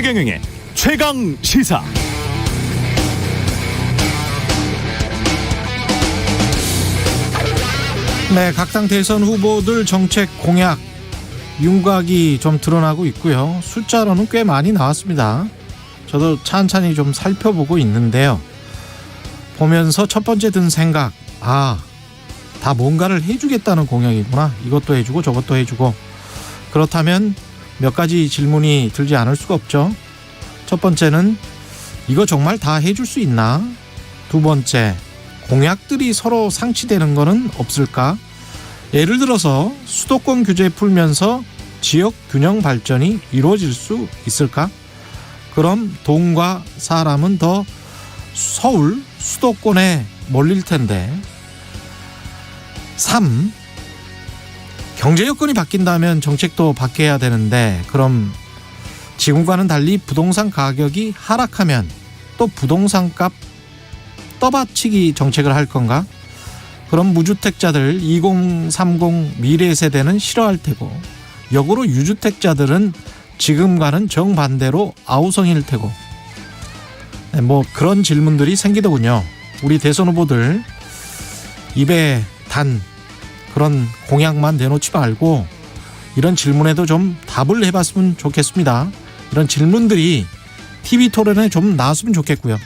최경영의 최강 시사. 네, 각 당 대선 후보들 정책 공약 윤곽이 좀 드러나고 있고요. 숫자로는 꽤 많이 나왔습니다. 저도 찬찬히 좀 살펴보고 있는데요. 보면서 첫 번째 든 생각, 다 뭔가를 해주겠다는 공약이구나. 이것도 해주고 저것도 해주고. 그렇다면 몇 가지 질문이 들지 않을 수가 없죠. 첫 번째는 이거 정말 다 해줄 수 있나? 두 번째, 공약들이 서로 상치되는 거는 없을까? 예를 들어서 수도권 규제 풀면서 지역 균형 발전이 이루어질 수 있을까? 그럼 돈과 사람은 더 서울 수도권에 몰릴 텐데. 3. 경제 여건이 바뀐다면 정책도 바뀌어야 되는데, 그럼 지금과는 달리 부동산 가격이 하락하면 또 부동산 값 떠받치기 정책을 할 건가? 그럼 무주택자들 2030 미래 세대는 싫어할 테고, 역으로 유주택자들은 지금과는 정반대로 아우성일 테고. 그런 질문들이 생기더군요. 우리 대선 후보들 입에 단 그런 공약만 내놓지 말고 이런 질문에도 좀 답을 해봤으면 좋겠습니다. 이런 질문들이 TV 토론에 좀 나왔으면 좋겠고요.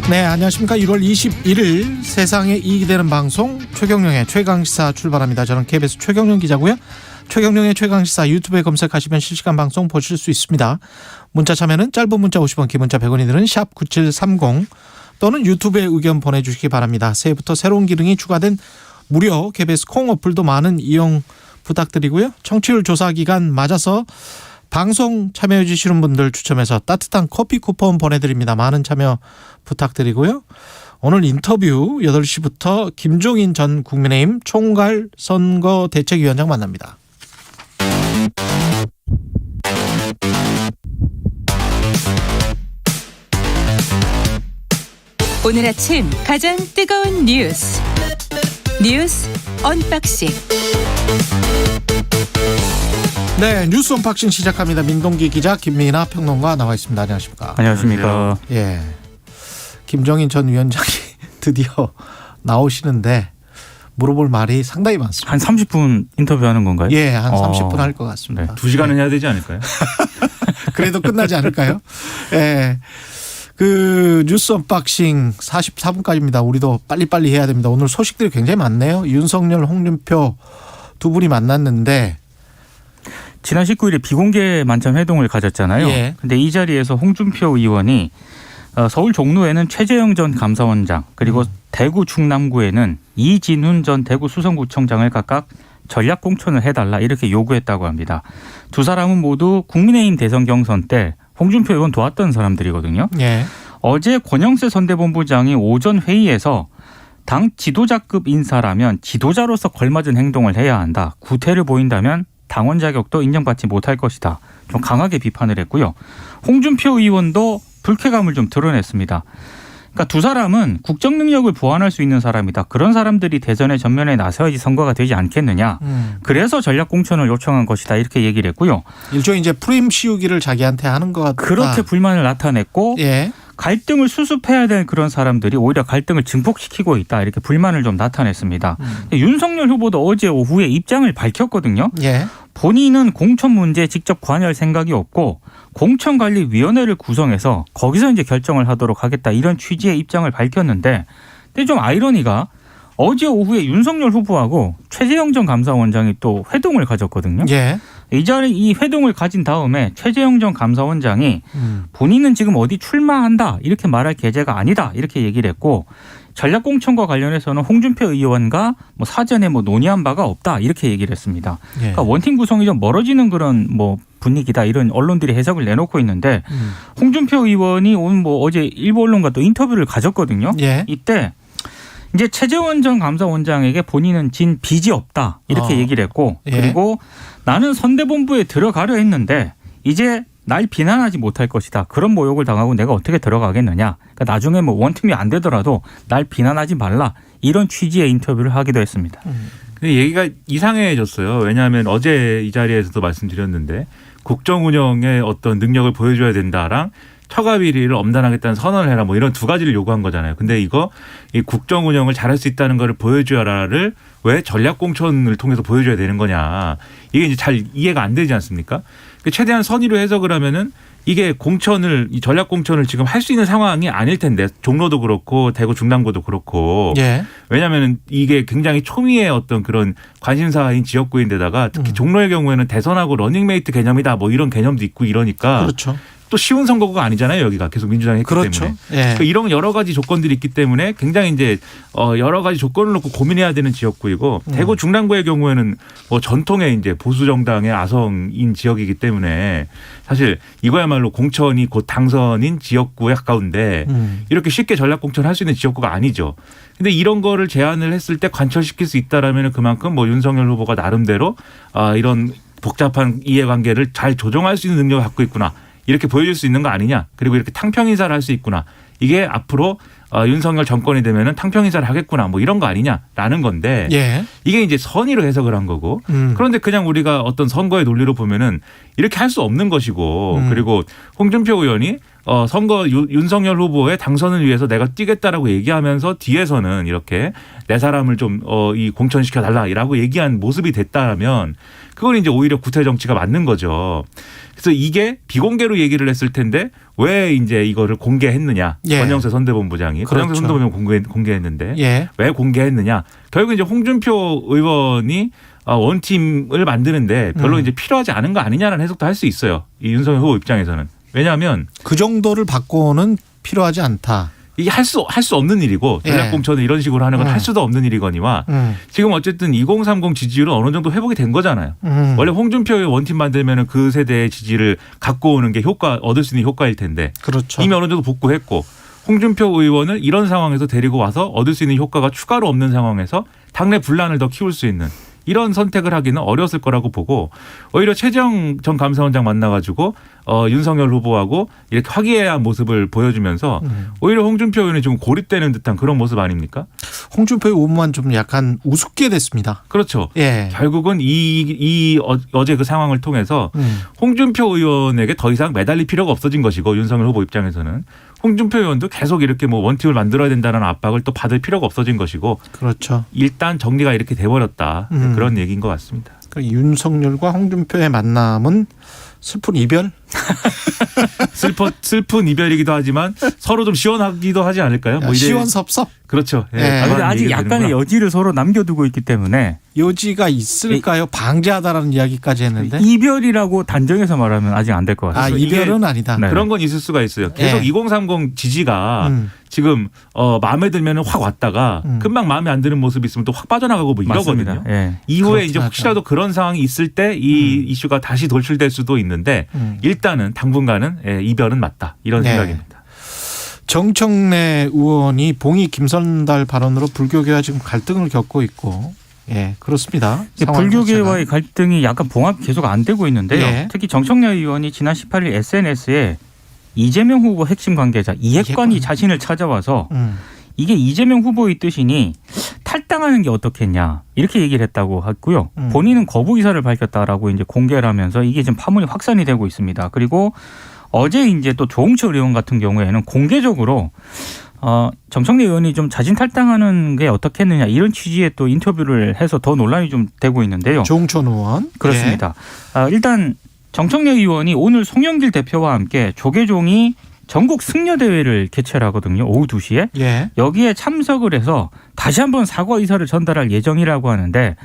네, 안녕하십니까. 1월 21일 세상에 이익이 되는 방송 최경영의 최강시사 출발합니다. 저는 KBS 최경영 기자고요. 최경영의 최강시사 유튜브에 검색하시면 실시간 방송 보실 수 있습니다. 문자 참여는 짧은 문자 50원, 긴 문자 100원이 드는 샵 9730 또는 유튜브에 의견 보내주시기 바랍니다. 새해부터 새로운 기능이 추가된 무료 KBS 콩 어플도 많은 이용 부탁드리고요. 청취율 조사 기간 맞아서 방송 참여해 주시는 분들 추첨해서 따뜻한 커피 쿠폰 보내드립니다. 많은 참여 부탁드리고요. 오늘 인터뷰 8시부터 김종인 전 국민의힘 총괄선거대책위원장 만납니다. 오늘 아침 가장 뜨거운 뉴스 언박싱. 네, 뉴스 언박싱 시작합니다. 민동기 기자, 김민아 평론가 나와 있습니다. 안녕하십니까? 안녕하십니까? 예, 김종인 전 위원장이 드디어 나오시는데 물어볼 말이 상당히 많습니다. 한 30분 인터뷰하는 건가요? 예, 한 30분 할 것 같습니다. 네, 2시간은 해야 되지 않을까요? 그래도 끝나지 않을까요? 예. 그 뉴스 언박싱 44분까지입니다. 우리도 빨리빨리 해야 됩니다. 오늘 소식들이 굉장히 많네요. 윤석열, 홍준표 두 분이 만났는데 지난 19일에 비공개 만찬 회동을 가졌잖아요. 예. 근데 이 자리에서 홍준표 의원이 서울 종로에는 최재형 전 감사원장, 그리고 대구 충남구에는 이진훈 전 대구 수성구청장을 각각 전략 공천을 해달라 이렇게 요구했다고 합니다. 두 사람은 모두 국민의힘 대선 경선 때 홍준표 의원 도왔던 사람들이거든요. 예. 어제 권영세 선대본부장이 오전 회의에서 당 지도자급 인사라면 지도자로서 걸맞은 행동을 해야 한다. 구태를 보인다면 당원 자격도 인정받지 못할 것이다. 좀 강하게 비판을 했고요. 홍준표 의원도 불쾌감을 좀 드러냈습니다. 그러니까 두 사람은 국정 능력을 보완할 수 있는 사람이다. 그런 사람들이 대선의 전면에 나서야지 선거가 되지 않겠느냐. 그래서 전략 공천을 요청한 것이다. 이렇게 얘기를 했고요. 일종의 이제 프레임 씌우기를 자기한테 하는 것 같다. 그렇게 불만을 나타냈고 예. 갈등을 수습해야 될 그런 사람들이 오히려 갈등을 증폭시키고 있다. 이렇게 불만을 좀 나타냈습니다. 윤석열 후보도 어제 오후에 입장을 밝혔거든요. 예. 본인은 공천 문제에 직접 관여할 생각이 없고 공천관리위원회를 구성해서 거기서 이제 결정을 하도록 하겠다. 이런 취지의 입장을 밝혔는데, 근데 좀 아이러니가 어제 오후에 윤석열 후보하고 최재형 전 감사원장이 또 회동을 가졌거든요. 예. 이 회동을 가진 다음에 최재형 전 감사원장이 본인은 지금 어디 출마한다 이렇게 말할 계제가 아니다 이렇게 얘기를 했고, 전략공천과 관련해서는 홍준표 의원과 사전에 논의한 바가 없다 이렇게 얘기를 했습니다. 예. 그러니까 원팀 구성이 좀 멀어지는 그런 분위기다 이런 언론들이 해석을 내놓고 있는데, 홍준표 의원이 오늘 어제 일부 언론과 또 인터뷰를 가졌거든요. 예. 이때 이제 최재원 전 감사원장에게 본인은 진 빚이 없다 이렇게 얘기를 했고, 예. 그리고 나는 선대본부에 들어가려 했는데 이제 날 비난하지 못할 것이다. 그런 모욕을 당하고 내가 어떻게 들어가겠느냐. 그러니까 나중에 원팀이 안 되더라도 날 비난하지 말라. 이런 취지의 인터뷰를 하기도 했습니다. 얘기가 이상해졌어요. 왜냐하면 어제 이 자리에서도 말씀드렸는데 국정 운영의 어떤 능력을 보여줘야 된다랑 처가 비리를 엄단하겠다는 선언을 해라 뭐 이런 두 가지를 요구한 거잖아요. 근데 이 국정 운영을 잘할 수 있다는 거를 보여줘라를 왜 전략 공천을 통해서 보여줘야 되는 거냐. 이게 이제 잘 이해가 안 되지 않습니까? 최대한 선의로 해석을 하면은 이게 이 전략 공천을 지금 할 수 있는 상황이 아닐 텐데 종로도 그렇고 대구 중랑구도 그렇고 왜냐하면 이게 굉장히 초미의 어떤 그런 관심사인 지역구인데다가 특히 종로의 경우에는 대선하고 러닝메이트 개념이다 뭐 이런 개념도 있고 이러니까 그렇죠. 또 쉬운 선거구가 아니잖아요. 여기가 계속 민주당이 했기 그렇죠. 때문에. 예. 이런 여러 가지 조건들이 있기 때문에 굉장히 이제 여러 가지 조건을 놓고 고민해야 되는 지역구이고 대구 중랑구의 경우에는 뭐 전통의 이제 보수 정당의 아성인 지역이기 때문에 사실 이거야말로 공천이 곧 당선인 지역구에 가까운데 이렇게 쉽게 전략 공천할 수 있는 지역구가 아니죠. 근데 이런 거를 제안을 했을 때 관철시킬 수 있다라면 그만큼 뭐 윤석열 후보가 나름대로 이런 복잡한 이해관계를 잘 조정할 수 있는 능력을 갖고 있구나. 이렇게 보여줄 수 있는 거 아니냐. 그리고 이렇게 탕평 인사를 할 수 있구나. 이게 앞으로 윤석열 정권이 되면은 탕평 인사를 하겠구나. 뭐 이런 거 아니냐라는 건데 이게 이제 선의로 해석을 한 거고 그런데 그냥 우리가 어떤 선거의 논리로 보면은 이렇게 할 수 없는 것이고 그리고 홍준표 의원이 선거 윤석열 후보의 당선을 위해서 내가 뛰겠다라고 얘기하면서 뒤에서는 이렇게 내 사람을 좀 이 공천시켜 달라라고 얘기한 모습이 됐다면 그건 이제 오히려 구태 정치가 맞는 거죠. 그래서 이게 비공개로 얘기를 했을 텐데 왜 이제 이거를 공개했느냐. 권영세 선대본부장이. 그렇죠. 권영세 선대본부장이 공개했는데 왜 공개했느냐. 결국 이제 홍준표 의원이 원팀을 만드는데 별로 이제 필요하지 않은 거 아니냐라는 해석도 할 수 있어요. 이 윤석열 후보 입장에서는. 왜냐하면 그 정도를 바꿔는 필요하지 않다. 이게 할 수 없는 일이고 전략 공천을 이런 식으로 하는 건 할 수도 없는 일이거니와 지금 어쨌든 2030 지지율은 어느 정도 회복이 된 거잖아요. 원래 홍준표의 원팀 만들면 그 세대의 지지를 갖고 오는 게 얻을 수 있는 효과일 텐데 그렇죠. 이미 어느 정도 복구했고 홍준표 의원을 이런 상황에서 데리고 와서 얻을 수 있는 효과가 추가로 없는 상황에서 당내 분란을 더 키울 수 있는 이런 선택을 하기는 어려웠을 거라고 보고 오히려 최재형 전 감사원장 만나가지고 윤석열 후보하고 이렇게 화기애애한 모습을 보여주면서 오히려 홍준표 의원이 좀 고립되는 듯한 그런 모습 아닙니까? 홍준표 의원만 좀 약간 우습게 됐습니다. 그렇죠. 결국은 어제 그 상황을 통해서 홍준표 의원에게 더 이상 매달릴 필요가 없어진 것이고 윤석열 후보 입장에서는 홍준표 의원도 계속 이렇게 뭐 원팀을 만들어야 된다는 압박을 또 받을 필요가 없어진 것이고 그렇죠. 일단 정리가 이렇게 돼버렸다. 그런 얘기인 것 같습니다. 그러니까 윤석열과 홍준표의 만남은 슬픈 이별? 슬픈 이별이기도 하지만 서로 좀 시원하기도 하지 않을까요? 뭐 시원섭섭? 그렇죠. 그런데 아직 약간의 여지를 서로 남겨두고 있기 때문에 여지가 있을까요? 방지하다라는 이야기까지 했는데 이별이라고 단정해서 말하면 아직 안 될 것 같아요. 이별은 아니다. 네. 그런 건 있을 수가 있어요. 계속 2030 지지가 지금 마음에 들면 확 왔다가 금방 마음에 안 드는 모습이 있으면 또 확 빠져나가고 뭐 이러거든요. 이후에 이제 혹시라도 그런 상황이 있을 때 이 이슈가 다시 돌출될 수도 있는데 일단은 당분간은 이별은 맞다. 이런 생각입니다. 정청래 의원이 봉이 김선달 발언으로 불교계와 지금 갈등을 겪고 있고 그렇습니다. 불교계와의 갈등이 약간 봉합이 계속 안 되고 있는데요. 특히 정청래 의원이 지난 18일 SNS에 이재명 후보 핵심 관계자 이핵관이 자신을 찾아와서 이게 이재명 후보의 뜻이니 탈당하는 게 어떻겠냐 이렇게 얘기를 했다고 했고요. 본인은 거부 의사를 밝혔다라고 이제 공개를 하면서 이게 지금 파문이 확산이 되고 있습니다. 그리고 어제 이제 또 조홍철 의원 같은 경우에는 공개적으로 정청래 의원이 좀 자진 탈당하는 게 어떻겠느냐 이런 취지의 또 인터뷰를 해서 더 논란이 좀 되고 있는데요. 조홍철 의원 그렇습니다. 일단 정청래 의원이 오늘 송영길 대표와 함께 조계종이 전국 승려대회를 개최를 하거든요. 오후 2시에. 여기에 참석을 해서 다시 한번 사과 의사를 전달할 예정이라고 하는데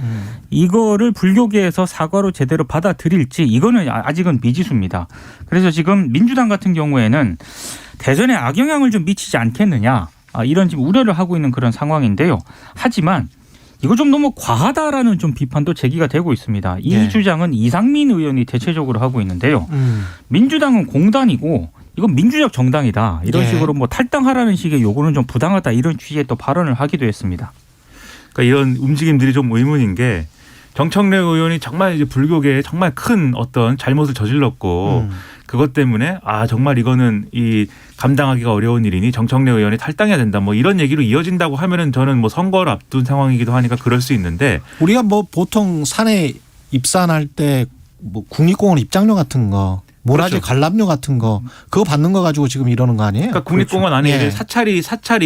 이거를 불교계에서 사과로 제대로 받아들일지 이거는 아직은 미지수입니다. 그래서 지금 민주당 같은 경우에는 대선에 악영향을 좀 미치지 않겠느냐 이런 지금 우려를 하고 있는 그런 상황인데요. 하지만 이거 좀 너무 과하다라는 좀 비판도 제기가 되고 있습니다. 이 주장은 이상민 의원이 대체적으로 하고 있는데요. 민주당은 공단이고 이건 민주적 정당이다. 이런 식으로 뭐 탈당하라는 식의 요구는 좀 부당하다. 이런 취지의 또 발언을 하기도 했습니다. 그러니까 이런 움직임들이 좀 의문인 게 정청래 의원이 정말 이제 불교계에 정말 큰 어떤 잘못을 저질렀고 그것 때문에 정말 이거는 이 감당하기가 어려운 일이니 정청래 의원이 탈당해야 된다. 뭐 이런 얘기로 이어진다고 하면은 저는 뭐 선거를 앞둔 상황이기도 하니까 그럴 수 있는데 우리가 뭐 보통 산에 입산할 때 뭐 국립공원 입장료 같은 거 문화재 그렇죠. 관람료 같은 거 그거 받는 거 가지고 지금 이러는 거 아니에요? 그러니까 국립공원 안에 예. 사찰이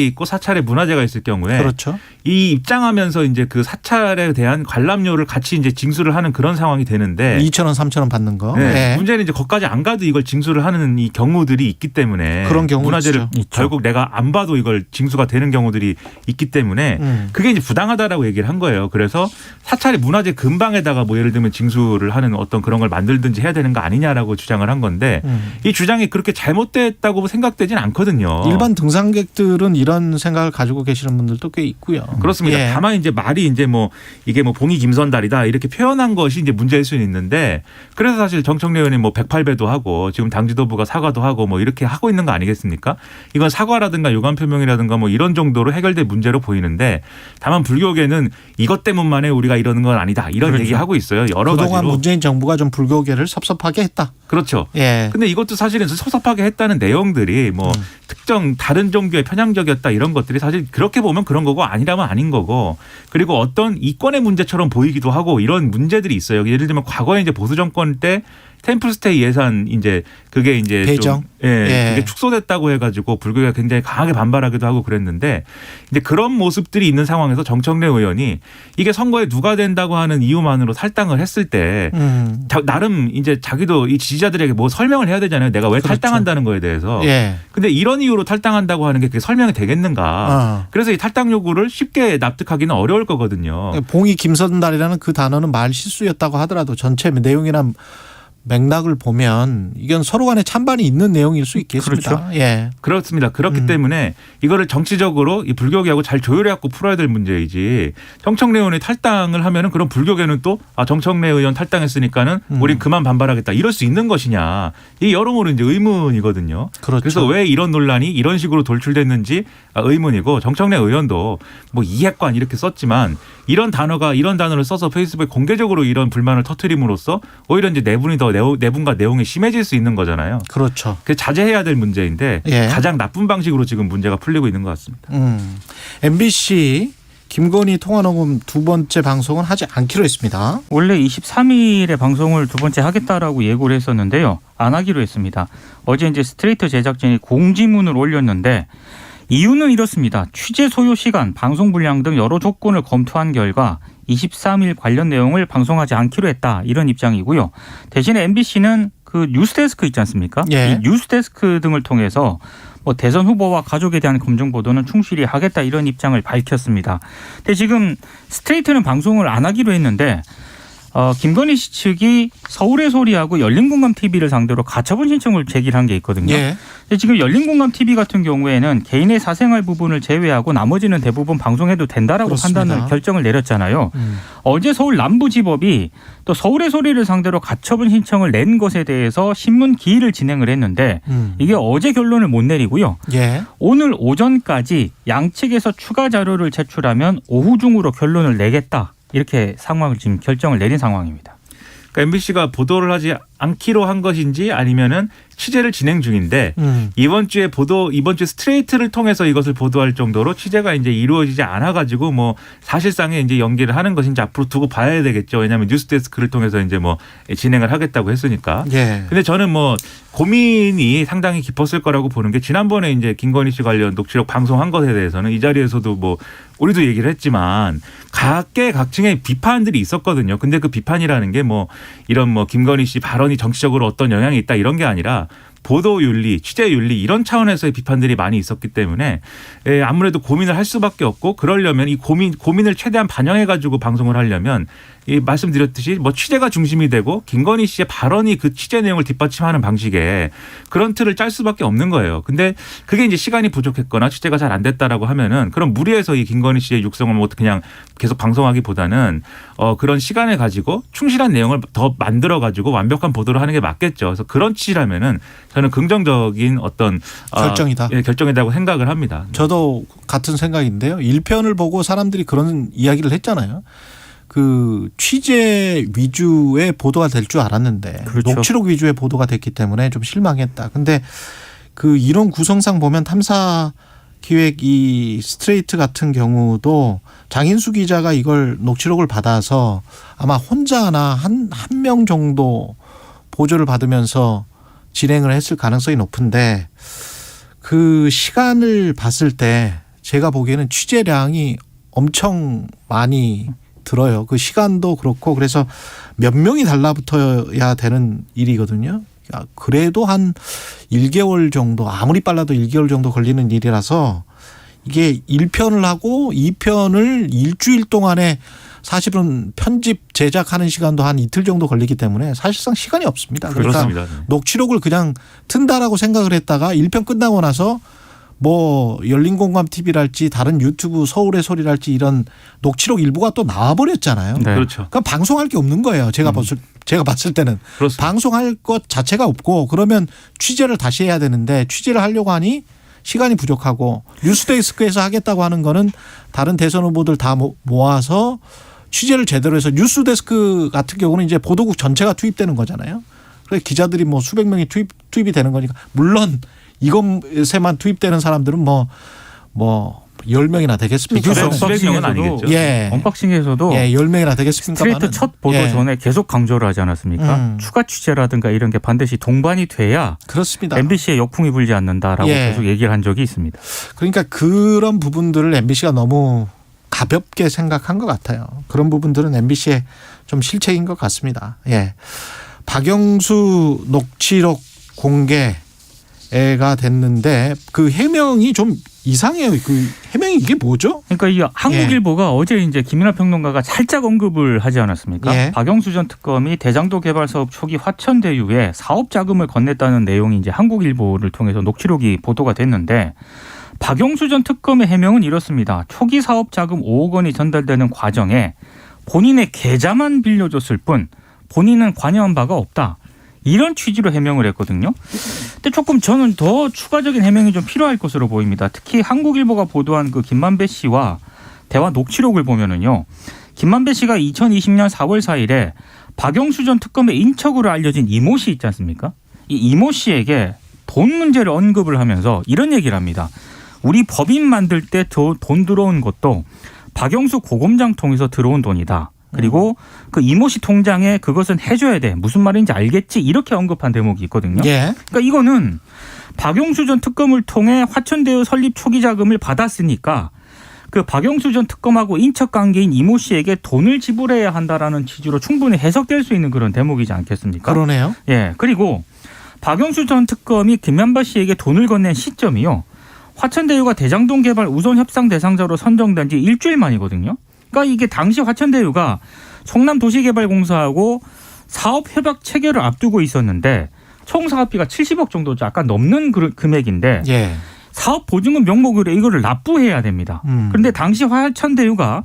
있고 사찰에 문화재가 있을 경우에 그렇죠. 이 입장하면서 이제 그 사찰에 대한 관람료를 같이 이제 징수를 하는 그런 상황이 되는데 2,000원, 3,000원 받는 거. 네. 예. 문제는 이제 거기까지 안 가도 이걸 징수를 하는 이 경우들이 있기 때문에 그런 경우 문화재를 있죠. 결국 내가 안 봐도 이걸 징수가 되는 경우들이 있기 때문에 그게 이제 부당하다라고 얘기를 한 거예요. 그래서 사찰이 문화재 근방에다가 뭐 예를 들면 징수를 하는 어떤 그런 걸 만들든지 해야 되는 거 아니냐라고 주장을 한 건데 이 주장이 그렇게 잘못됐다고 생각되진 않거든요. 일반 등산객들은 이런 생각을 가지고 계시는 분들도 꽤 있고요. 그렇습니다. 예. 다만 이제 말이 이제 뭐 이게 뭐 봉이 김선달이다 이렇게 표현한 것이 이제 문제일 수는 있는데 그래서 사실 정청래 의원이 뭐 108배도 하고 지금 당 지도부가 사과도 하고 뭐 이렇게 하고 있는 거 아니겠습니까? 이건 사과라든가 유감 표명이라든가 뭐 이런 정도로 해결될 문제로 보이는데 다만 불교계는 이것 때문만에 우리가 이러는 건 아니다 이런 그렇죠. 얘기하고 있어요. 여러 그동안 가지로. 문재인 정부가 좀 불교계를 섭섭하게 했다. 그렇죠. 예. 근데 이것도 사실은 섭섭하게 했다는 내용들이 뭐 특정 다른 종교에 편향적이었다 이런 것들이 사실 그렇게 보면 그런 거고 아니라면 아닌 거고 그리고 어떤 이권의 문제처럼 보이기도 하고 이런 문제들이 있어요. 예를 들면 과거에 이제 보수 정권 때 템플스테이 예산 이제 그게 이제 배정? 좀 그게 축소됐다고 해가지고 불교가 굉장히 강하게 반발하기도 하고 그랬는데 이제 그런 모습들이 있는 상황에서 정청래 의원이 이게 선거에 누가 된다고 하는 이유만으로 탈당을 했을 때 나름 이제 자기도 이 지지자들에게 뭐 설명을 해야 되잖아요. 내가 왜 그렇죠. 탈당한다는 거에 대해서. 예. 근데 이런 이유로 탈당한다고 하는 게 그게 설명이 되겠는가. 그래서 이 탈당 요구를 쉽게 납득하기는 어려울 거거든요. 봉이 김선달이라는 그 단어는 말 실수였다고 하더라도 전체 내용이나 맥락을 보면 이건 서로 간에 찬반이 있는 내용일 수 있겠습니다. 그렇죠. 예. 그렇습니다. 그렇기 때문에 이거를 정치적으로 이 불교계하고 잘 조율해갖고 풀어야 될 문제이지 정청래 의원이 탈당을 하면은 그럼 불교계는 또 정청래 의원 탈당했으니까는 우린 그만 반발하겠다 이럴 수 있는 것이냐. 이 여러모로 이제 의문이거든요. 그렇죠. 그래서 왜 이런 논란이 이런 식으로 돌출됐는지 의문이고 정청래 의원도 뭐 이해관 이렇게 썼지만 이런 단어를 써서 페이스북에 공개적으로 이런 불만을 터뜨림으로써 오히려 이제 내분과 내용이 심해질 수 있는 거잖아요. 그렇죠. 그래서 자제해야 될 문제인데 예. 가장 나쁜 방식으로 지금 문제가 풀리고 있는 것 같습니다. MBC 김건희 통화녹음 두 번째 방송은 하지 않기로 했습니다. 원래 23일에 방송을 두 번째 하겠다라고 예고를 했었는데요. 안 하기로 했습니다. 어제 이제 스트레이트 제작진이 공지문을 올렸는데 이유는 이렇습니다. 취재 소요 시간, 방송 분량 등 여러 조건을 검토한 결과 23일 관련 내용을 방송하지 않기로 했다. 이런 입장이고요. 대신에 MBC는 그 뉴스데스크 있지 않습니까? 예. 이 뉴스데스크 등을 통해서 뭐 대선 후보와 가족에 대한 검증 보도는 충실히 하겠다 이런 입장을 밝혔습니다. 근데 지금 스트레이트는 방송을 안 하기로 했는데 김건희 씨 측이 서울의 소리하고 열린공감TV를 상대로 가처분 신청을 제기한 게 있거든요. 예. 근데 지금 열린공감TV 같은 경우에는 개인의 사생활 부분을 제외하고 나머지는 대부분 방송해도 된다라고 그렇습니다. 판단을 결정을 내렸잖아요. 어제 서울 남부지법이 또 서울의 소리를 상대로 가처분 신청을 낸 것에 대해서 신문 기일을 진행을 했는데 이게 어제 결론을 못 내리고요. 예. 오늘 오전까지 양측에서 추가 자료를 제출하면 오후 중으로 결론을 내겠다. 이렇게 상황을 지금 결정을 내린 상황입니다. 그러니까 MBC가 보도를 하지 않기로 한 것인지 아니면은 취재를 진행 중인데 이번 주에 스트레이트를 통해서 이것을 보도할 정도로 취재가 이제 이루어지지 않아 가지고 뭐 사실상의 이제 연기를 하는 것인지 앞으로 두고 봐야 되겠죠. 왜냐하면 뉴스데스크를 통해서 이제 뭐 진행을 하겠다고 했으니까. 예. 근데 저는 뭐 고민이 상당히 깊었을 거라고 보는 게 지난번에 이제 김건희 씨 관련 녹취록 방송한 것에 대해서는 이 자리에서도 뭐 우리도 얘기를 했지만 각계각층의 비판들이 있었거든요. 근데 그 비판이라는 게 뭐 이런 뭐 김건희 씨 발언이 정치적으로 어떤 영향이 있다 이런 게 아니라 보도윤리, 취재윤리 이런 차원에서의 비판들이 많이 있었기 때문에 아무래도 고민을 할 수밖에 없고 그러려면 이 고민을 최대한 반영해가지고 방송을 하려면 이 말씀드렸듯이 뭐 취재가 중심이 되고 김건희 씨의 발언이 그 취재 내용을 뒷받침하는 방식의 그런 틀을 짤 수밖에 없는 거예요. 근데 그게 이제 시간이 부족했거나 취재가 잘 안 됐다라고 하면은 그럼 무리해서 이 김건희 씨의 육성을 뭐 그냥 계속 방송하기보다는 그런 시간을 가지고 충실한 내용을 더 만들어 가지고 완벽한 보도를 하는 게 맞겠죠. 그래서 그런 취지라면은 저는 긍정적인 어떤 결정이다. 결정이라고 생각을 합니다. 저도 같은 생각인데요. 1편을 보고 사람들이 그런 이야기를 했잖아요. 그 취재 위주의 보도가 될 줄 알았는데 그렇죠. 녹취록 위주의 보도가 됐기 때문에 좀 실망했다. 근데 그 이론 구성상 보면 탐사 기획 이 스트레이트 같은 경우도 장인수 기자가 이걸 녹취록을 받아서 아마 혼자나 한 명 정도 보조를 받으면서 진행을 했을 가능성이 높은데 그 시간을 봤을 때 제가 보기에는 취재량이 엄청 많이 들어요. 그 시간도 그렇고 그래서 몇 명이 달라붙어야 되는 일이거든요. 그래도 한 1개월 정도 아무리 빨라도 1개월 정도 걸리는 일이라서 이게 1편을 하고 2편을 일주일 동안에 사실은 편집 제작하는 시간도 한 이틀 정도 걸리기 때문에 사실상 시간이 없습니다. 그러니까 그렇습니다. 녹취록을 그냥 튼다라고 생각을 했다가 1편 끝나고 나서 뭐 열린공감 TV랄지 다른 유튜브 서울의 소리랄지 이런 녹취록 일부가 또 나와버렸잖아요. 네. 그렇죠. 그러니까 방송할 게 없는 거예요. 제가 봤을 때는 그렇습니다. 방송할 것 자체가 없고 그러면 취재를 다시 해야 되는데 취재를 하려고 하니 시간이 부족하고 뉴스데스크에서 하겠다고 하는 거는 다른 대선 후보들 다 모아서 취재를 제대로 해서 뉴스데스크 같은 경우는 이제 보도국 전체가 투입되는 거잖아요. 그래서 기자들이 뭐 수백 명이 투입이 되는 거니까 물론 이것에만 투입되는 사람들은 뭐 10명이나 되겠습니까? 그렇죠. 그래서 수백 명은 언박싱에서도 아니겠죠. 예. 언박싱에서도 10명이나 되겠습니까? 스트레이트 첫 보도 예. 전에 계속 강조를 하지 않았습니까? 추가 취재라든가 이런 게 반드시 동반이 돼야 그렇습니다. MBC에 역풍이 불지 않는다라고 예. 계속 얘기를 한 적이 있습니다. 그러니까 그런 부분들을 MBC가 너무 가볍게 생각한 것 같아요. 그런 부분들은 MBC의 좀 실책인 것 같습니다. 예. 박영수 녹취록 공개가 됐는데 그 해명이 좀 이상해요. 그 해명이 이게 뭐죠? 그러니까 이 한국일보가 어제 이제 김민하 평론가가 살짝 언급을 하지 않았습니까? 예. 박영수 전 특검이 대장도 개발 사업 초기 화천대유에 사업 자금을 건넸다는 내용이 이제 한국일보를 통해서 녹취록이 보도가 됐는데 박영수 전 특검의 해명은 이렇습니다. 초기 사업 자금 5억 원이 전달되는 과정에 본인의 계좌만 빌려줬을 뿐 본인은 관여한 바가 없다. 이런 취지로 해명을 했거든요. 근데 조금 저는 더 추가적인 해명이 좀 필요할 것으로 보입니다. 특히 한국일보가 보도한 그 김만배 씨와 대화 녹취록을 보면은요. 김만배 씨가 2020년 4월 4일에 박영수 전 특검의 인척으로 알려진 이모 씨 있지 않습니까? 이 이모 씨에게 돈 문제를 언급을 하면서 이런 얘기를 합니다. 우리 법인 만들 때 돈 들어온 것도 박영수 고검장 통해서 들어온 돈이다. 그리고 그 이모 씨 통장에 그것은 해줘야 돼. 무슨 말인지 알겠지? 이렇게 언급한 대목이 있거든요. 예. 그러니까 이거는 박영수 전 특검을 통해 화천대유 설립 초기 자금을 받았으니까 그 박영수 전 특검하고 인척 관계인 이모 씨에게 돈을 지불해야 한다라는 취지로 충분히 해석될 수 있는 그런 대목이지 않겠습니까? 그러네요. 예. 그리고 박영수 전 특검이 김만배 씨에게 돈을 건넨 시점이요. 화천대유가 대장동 개발 우선 협상 대상자로 선정된 지 일주일 만이거든요. 그러니까 이게 당시 화천대유가 성남도시개발공사하고 사업 협약 체결을 앞두고 있었는데 총 사업비가 70억 정도 약간 넘는 금액인데 예. 사업 보증금 명목으로 이거를 납부해야 됩니다. 그런데 당시 화천대유가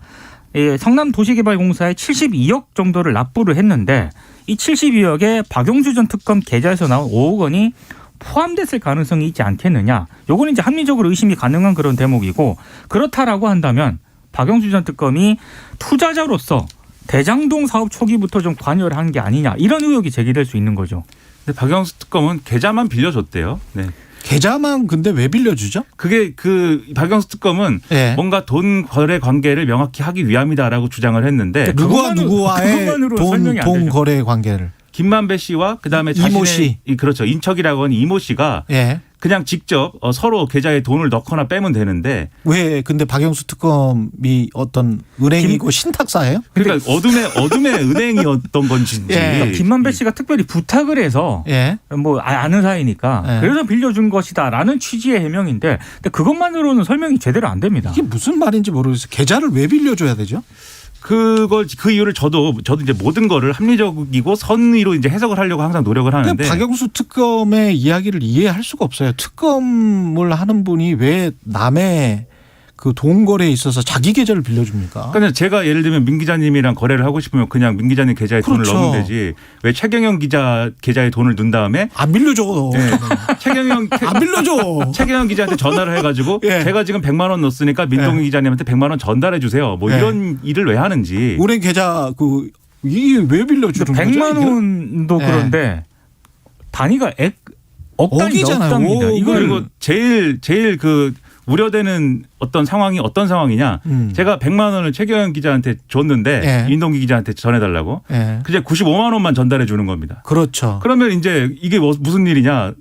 성남도시개발공사에 72억 정도를 납부를 했는데 이 72억에 박영수 전 특검 계좌에서 나온 5억 원이 포함됐을 가능성이 있지 않겠느냐. 요거는 이제 합리적으로 의심이 가능한 그런 대목이고 그렇다라고 한다면 박영수 전 특검이 투자자로서 대장동 사업 초기부터 좀 관여를 한 게 아니냐 이런 의혹이 제기될 수 있는 거죠. 근데 박영수 특검은 계좌만 빌려줬대요. 네. 계좌만 근데 왜 빌려주죠? 그게 그 박영수 특검은 예. 뭔가 돈 거래 관계를 명확히 하기 위함이다라고 주장을 했는데 누구와 누구와의 그것만으로 설명이 안 돈 되죠. 거래 관계를. 김만배 씨와 그다음에 이모 자신의 씨. 그렇죠. 인척이라고 하는 이모 씨가 예. 그냥 직접 서로 계좌에 돈을 넣거나 빼면 되는데 왜 근데 박영수 특검이 어떤 은행이고 신탁사예요? 그러니까 어둠의 은행이었던 건지 예. 김만배 씨가 특별히 부탁을 해서 예. 뭐 아는 사이니까 예. 그래서 빌려준 것이다라는 취지의 해명인데 근데 그것만으로는 설명이 제대로 안 됩니다. 이게 무슨 말인지 모르겠어요. 계좌를 왜 빌려줘야 되죠? 그 이유를 저도 이제 모든 거를 합리적이고 선의로 이제 해석을 하려고 항상 노력을 하는데 근데 박영수 특검의 이야기를 이해할 수가 없어요. 특검을 하는 분이 왜 남의 그 돈 거래에 있어서 자기 계좌를 빌려줍니까? 그러니까 제가 예를 들면 민 기자님이랑 거래를 하고 싶으면 그냥 민 기자님 계좌에 그렇죠. 돈을 넣으면 되지. 왜 최경영 기자 계좌에 돈을 넣은 다음에 안 빌려줘. 네. 최경영 안 빌려줘. 최경영 기자한테 전화를 해가지고 예. 제가 지금 100만 원 넣었으니까 민동기 기자님한테 100만 원 전달해 주세요. 뭐 예. 이런 일을 왜 하는지. 은행 계좌 이게 왜 빌려주는 거죠? 100만 이게? 원도 네. 그런데 단위가 억 단위입니다. 억이잖아요. 억 단위입니다. 억. 이걸 그리고 제일 그 우려되는 어떤 상황이 어떤 상황이냐. 제가 100만 원을 최경영 기자한테 줬는데 예. 민동기 기자한테 전해달라고. 예. 그냥 95만 원만 전달해 주는 겁니다. 그렇죠. 그러면 이제 이게 무슨 일이냐.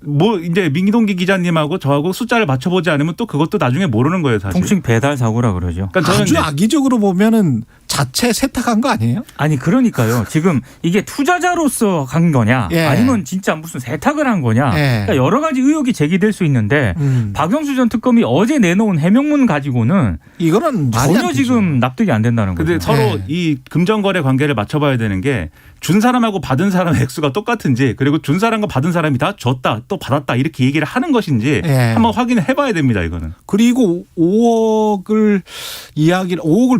뭐 이제 민동기 기자님하고 저하고 숫자를 맞춰보지 않으면 또 그것도 나중에 모르는 거예요, 사실. 통칭 배달 사고라 그러죠. 그러니까 저는 아주 이제 악의적으로 보면은 자체 세탁한 거 아니에요? 아니 그러니까요. 지금 이게 투자자로서 간 거냐 예. 아니면 진짜 무슨 세탁을 한 거냐 예. 그러니까 여러 가지 의혹이 제기될 수 있는데 박영수 전 특검이 어제 내놓은 해명문 가지고는 이거는 말이 안 전혀 되죠. 지금 납득이 안 된다는 근데 거죠. 서로 네. 이 금전거래 관계를 맞춰봐야 되는 게 준 사람하고 받은 사람의 액수가 똑같은지 그리고 준 사람과 받은 사람이 다 줬다 또 받았다 이렇게 얘기를 하는 것인지 예. 한번 확인을 해봐야 됩니다. 이거는. 그리고 5억을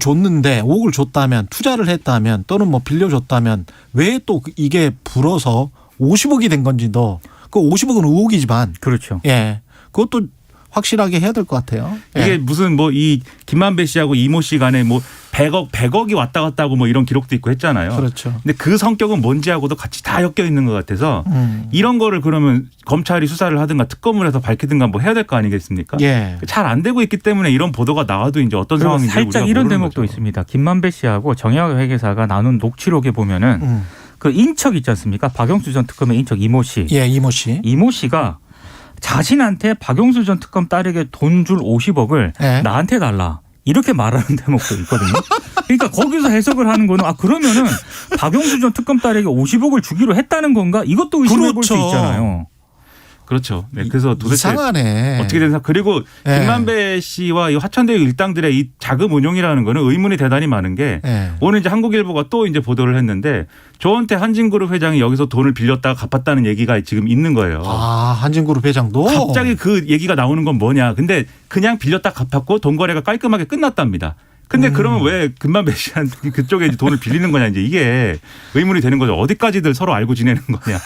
줬는데 5억을 줬다면 투자를 했다면 또는 뭐 빌려줬다면 왜 또 이게 불어서 50억이 된 건지도 그 50억은 의혹이지만 그렇죠. 예 그것도 확실하게 해야 될 것 같아요. 이게 예. 무슨 뭐 이 김만배 씨하고 이모 씨 간에 뭐 100억이 왔다 갔다 하고 뭐 이런 기록도 있고 했잖아요. 그렇죠. 근데 그 성격은 뭔지하고도 같이 다 엮여 있는 것 같아서 이런 거를 그러면 검찰이 수사를 하든가 특검을 해서 밝히든가 뭐 해야 될 거 아니겠습니까? 예. 잘 안 되고 있기 때문에 이런 보도가 나와도 이제 어떤 그리고 상황인지 살짝 우리가 이런 모르는 대목도 거죠. 있습니다. 김만배 씨하고 정의학 회계사가 나눈 녹취록에 보면은 그 인척 있지 않습니까? 박영수 전 특검의 인척 이모 씨. 예, 이모 씨. 이모 씨가 자신한테 박영수 전 특검 딸에게 돈 줄 50억을 예. 나한테 달라. 이렇게 말하는 대목도 있거든요. 그러니까 거기서 해석을 하는 거는 그러면은 박영수 전 특검 딸에게 50억을 주기로 했다는 건가? 이것도 의심해 볼 수 그렇죠. 있잖아요. 그렇죠. 네, 그래서 도대체 이상하네. 어떻게 된사 그리고 예. 김만배 씨와 이 화천대유 일당들의 이 자금 운용이라는 거는 의문이 대단히 많은 게 예. 오늘 이제 한국일보가 또 이제 보도를 했는데 저한테 한진그룹 회장이 여기서 돈을 빌렸다가 갚았다는 얘기가 지금 있는 거예요. 아, 한진그룹 회장도 갑자기 그 얘기가 나오는 건 뭐냐. 근데 그냥 빌렸다 갚았고 돈 거래가 깔끔하게 끝났답니다. 근데 그러면 왜 금만배 씨한테 그쪽에 이제 돈을 빌리는 거냐 이제 이게 의문이 되는 거죠. 어디까지들 서로 알고 지내는 거냐.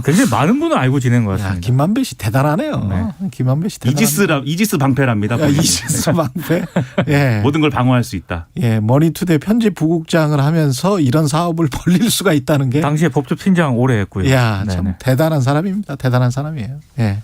굉장히 많은 분을 알고 지낸 것 야, 같습니다. 김만배 씨 대단하네요. 김만배 씨 대단합니다. 이지스 방패랍니다. 야, 이지스 방패. 예. 모든 걸 방어할 수 있다. 예, 머니투데이 편집 부국장을 하면서 이런 사업을 벌릴 수가 있다는 게 당시에 법조팀장 오래 했고요. 야, 참 네네. 대단한 사람입니다. 대단한 사람이에요. 예.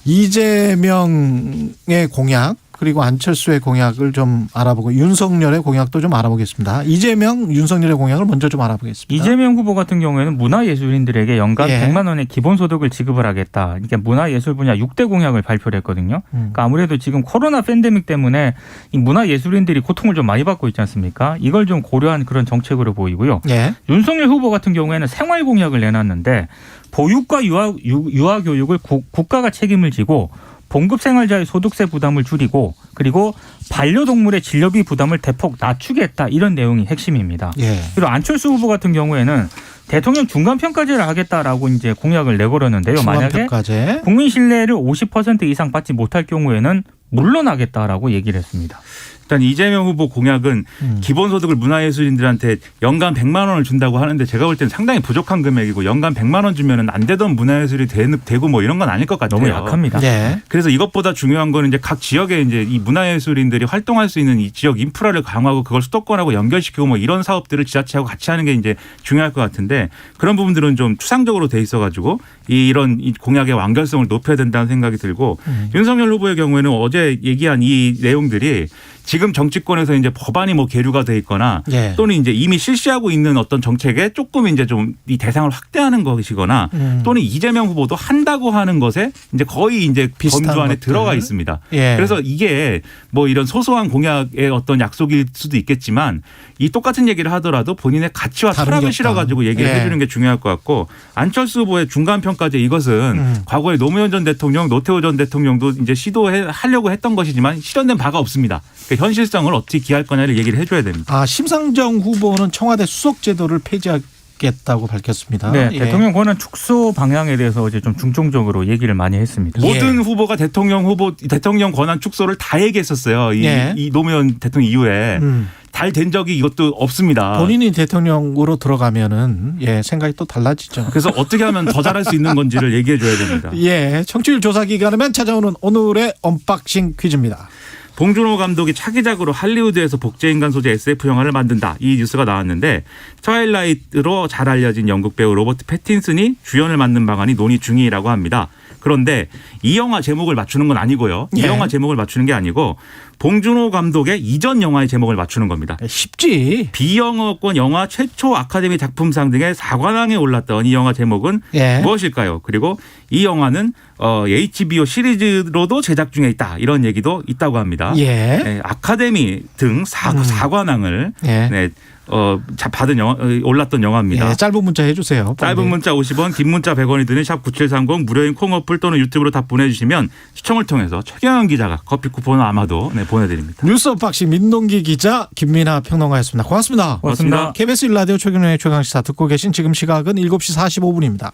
이재명의 공약 그리고 안철수의 공약을 좀 알아보고 윤석열의 공약도 좀 알아보겠습니다. 이재명, 윤석열의 공약을 먼저 좀 알아보겠습니다. 이재명 후보 같은 경우에는 문화예술인들에게 연간 예. 100만 원의 기본소득을 지급을 하겠다. 그러니까 문화예술 분야 6대 공약을 발표를 했거든요. 그러니까 아무래도 지금 코로나 팬데믹 때문에 이 문화예술인들이 고통을 좀 많이 받고 있지 않습니까? 이걸 좀 고려한 그런 정책으로 보이고요. 예. 윤석열 후보 같은 경우에는 생활 공약을 내놨는데 보육과 유아 교육을 국가가 책임을 지고 봉급 생활자의 소득세 부담을 줄이고 그리고 반려동물의 진료비 부담을 대폭 낮추겠다 이런 내용이 핵심입니다. 예. 그리고 안철수 후보 같은 경우에는 대통령 중간평가제를 하겠다라고 이제 공약을 내걸었는데요. 만약에 중간평가제. 국민 신뢰를 50% 이상 받지 못할 경우에는 물러나겠다라고 얘기를 했습니다. 일단 이재명 후보 공약은 기본소득을 문화예술인들한테 연간 100만 원을 준다고 하는데 제가 볼 때는 상당히 부족한 금액이고 연간 100만 원 주면은 안 되던 문화예술이 되고 뭐 이런 건 아닐 것 같아요. 너무 약합니다. 예. 그래서 이것보다 중요한 거는 이제 각 지역에 이제 이 문화예술인들이 활동할 수 있는 이 지역 인프라를 강화하고 그걸 수도권하고 연결시키고 뭐 이런 사업들을 지자체하고 같이 하는 게 이제 중요할 것 같은데 그런 부분들은 좀 추상적으로 돼 있어가지고 이런 이 공약의 완결성을 높여야 된다는 생각이 들고 윤석열 후보의 경우에는 어제 얘기한 이 내용들이 지금 정치권에서 이제 법안이 뭐 계류가 돼 있거나 예. 또는 이제 이미 실시하고 있는 어떤 정책에 조금 이제 좀 이 대상을 확대하는 것이거나 또는 이재명 후보도 한다고 하는 것에 이제 거의 이제 비슷한 범주 안에 것들. 들어가 있습니다. 예. 그래서 이게 뭐 이런 소소한 공약의 어떤 약속일 수도 있겠지만 이 똑같은 얘기를 하더라도 본인의 가치와 다른 철학을 게 실어가지고 없다. 얘기를 예. 해주는 게 중요할 것 같고 안철수 후보의 중간평가제 이것은 과거에 노무현 전 대통령, 노태우 전 대통령도 이제 시도하려고 했던 것이지만 실현된 바가 없습니다. 그러니까 현실성을 어떻게 기할 거냐를 얘기를 해줘야 됩니다. 아, 심상정 후보는 청와대 수석 제도를 폐지하겠다 하겠다고 밝혔습니다. 네, 예. 대통령 권한 축소 방향에 대해서 어제 좀 중점적으로 얘기를 많이 했습니다. 모든 후보가 대통령 권한 축소를 다 얘기했었어요. 이 노무현 대통령 이후에 잘 된 적이 이것도 없습니다. 본인이 대통령으로 들어가면은 생각이 또 달라지죠. 그래서 어떻게 하면 더 잘할 수 있는 건지를 얘기해 줘야 됩니다. 예, 청취율 조사 기간이면 찾아오는 오늘의 언박싱 퀴즈입니다. 봉준호 감독이 차기작으로 할리우드에서 복제인간 소재 SF 영화를 만든다. 이 뉴스가 나왔는데 트와일라이트로 잘 알려진 영국 배우 로버트 패틴슨이 주연을 맡는 방안이 논의 중이라고 합니다. 그런데 이 영화 제목을 맞추는 건 아니고요. 이 영화 제목을 맞추는 게 아니고 봉준호 감독의 이전 영화의 제목을 맞추는 겁니다. 쉽지. 비영어권 영화 최초 아카데미 작품상 등의 4관왕에 올랐던 이 영화 제목은 무엇일까요? 그리고 이 영화는 HBO 시리즈로도 제작 중에 있다. 이런 얘기도 있다고 합니다. 아카데미 등 4관왕을 받은 올랐던 영화입니다. 짧은 문자 해주세요. 짧은 문자 50원, 긴 문자 100원이 드는 샵 9730 무료인 콩 어플 또는 유튜브로 답 보내주시면 시청을 통해서 최경영 기자가 커피 쿠폰을 아마도 보내드립니다. 뉴스 언박싱 민동기 기자 김민아 평론가였습니다. 고맙습니다. 고맙습니다. KBS 1라디오 최경영의 최강시사 듣고 계신 지금 시각은 7시 45분입니다.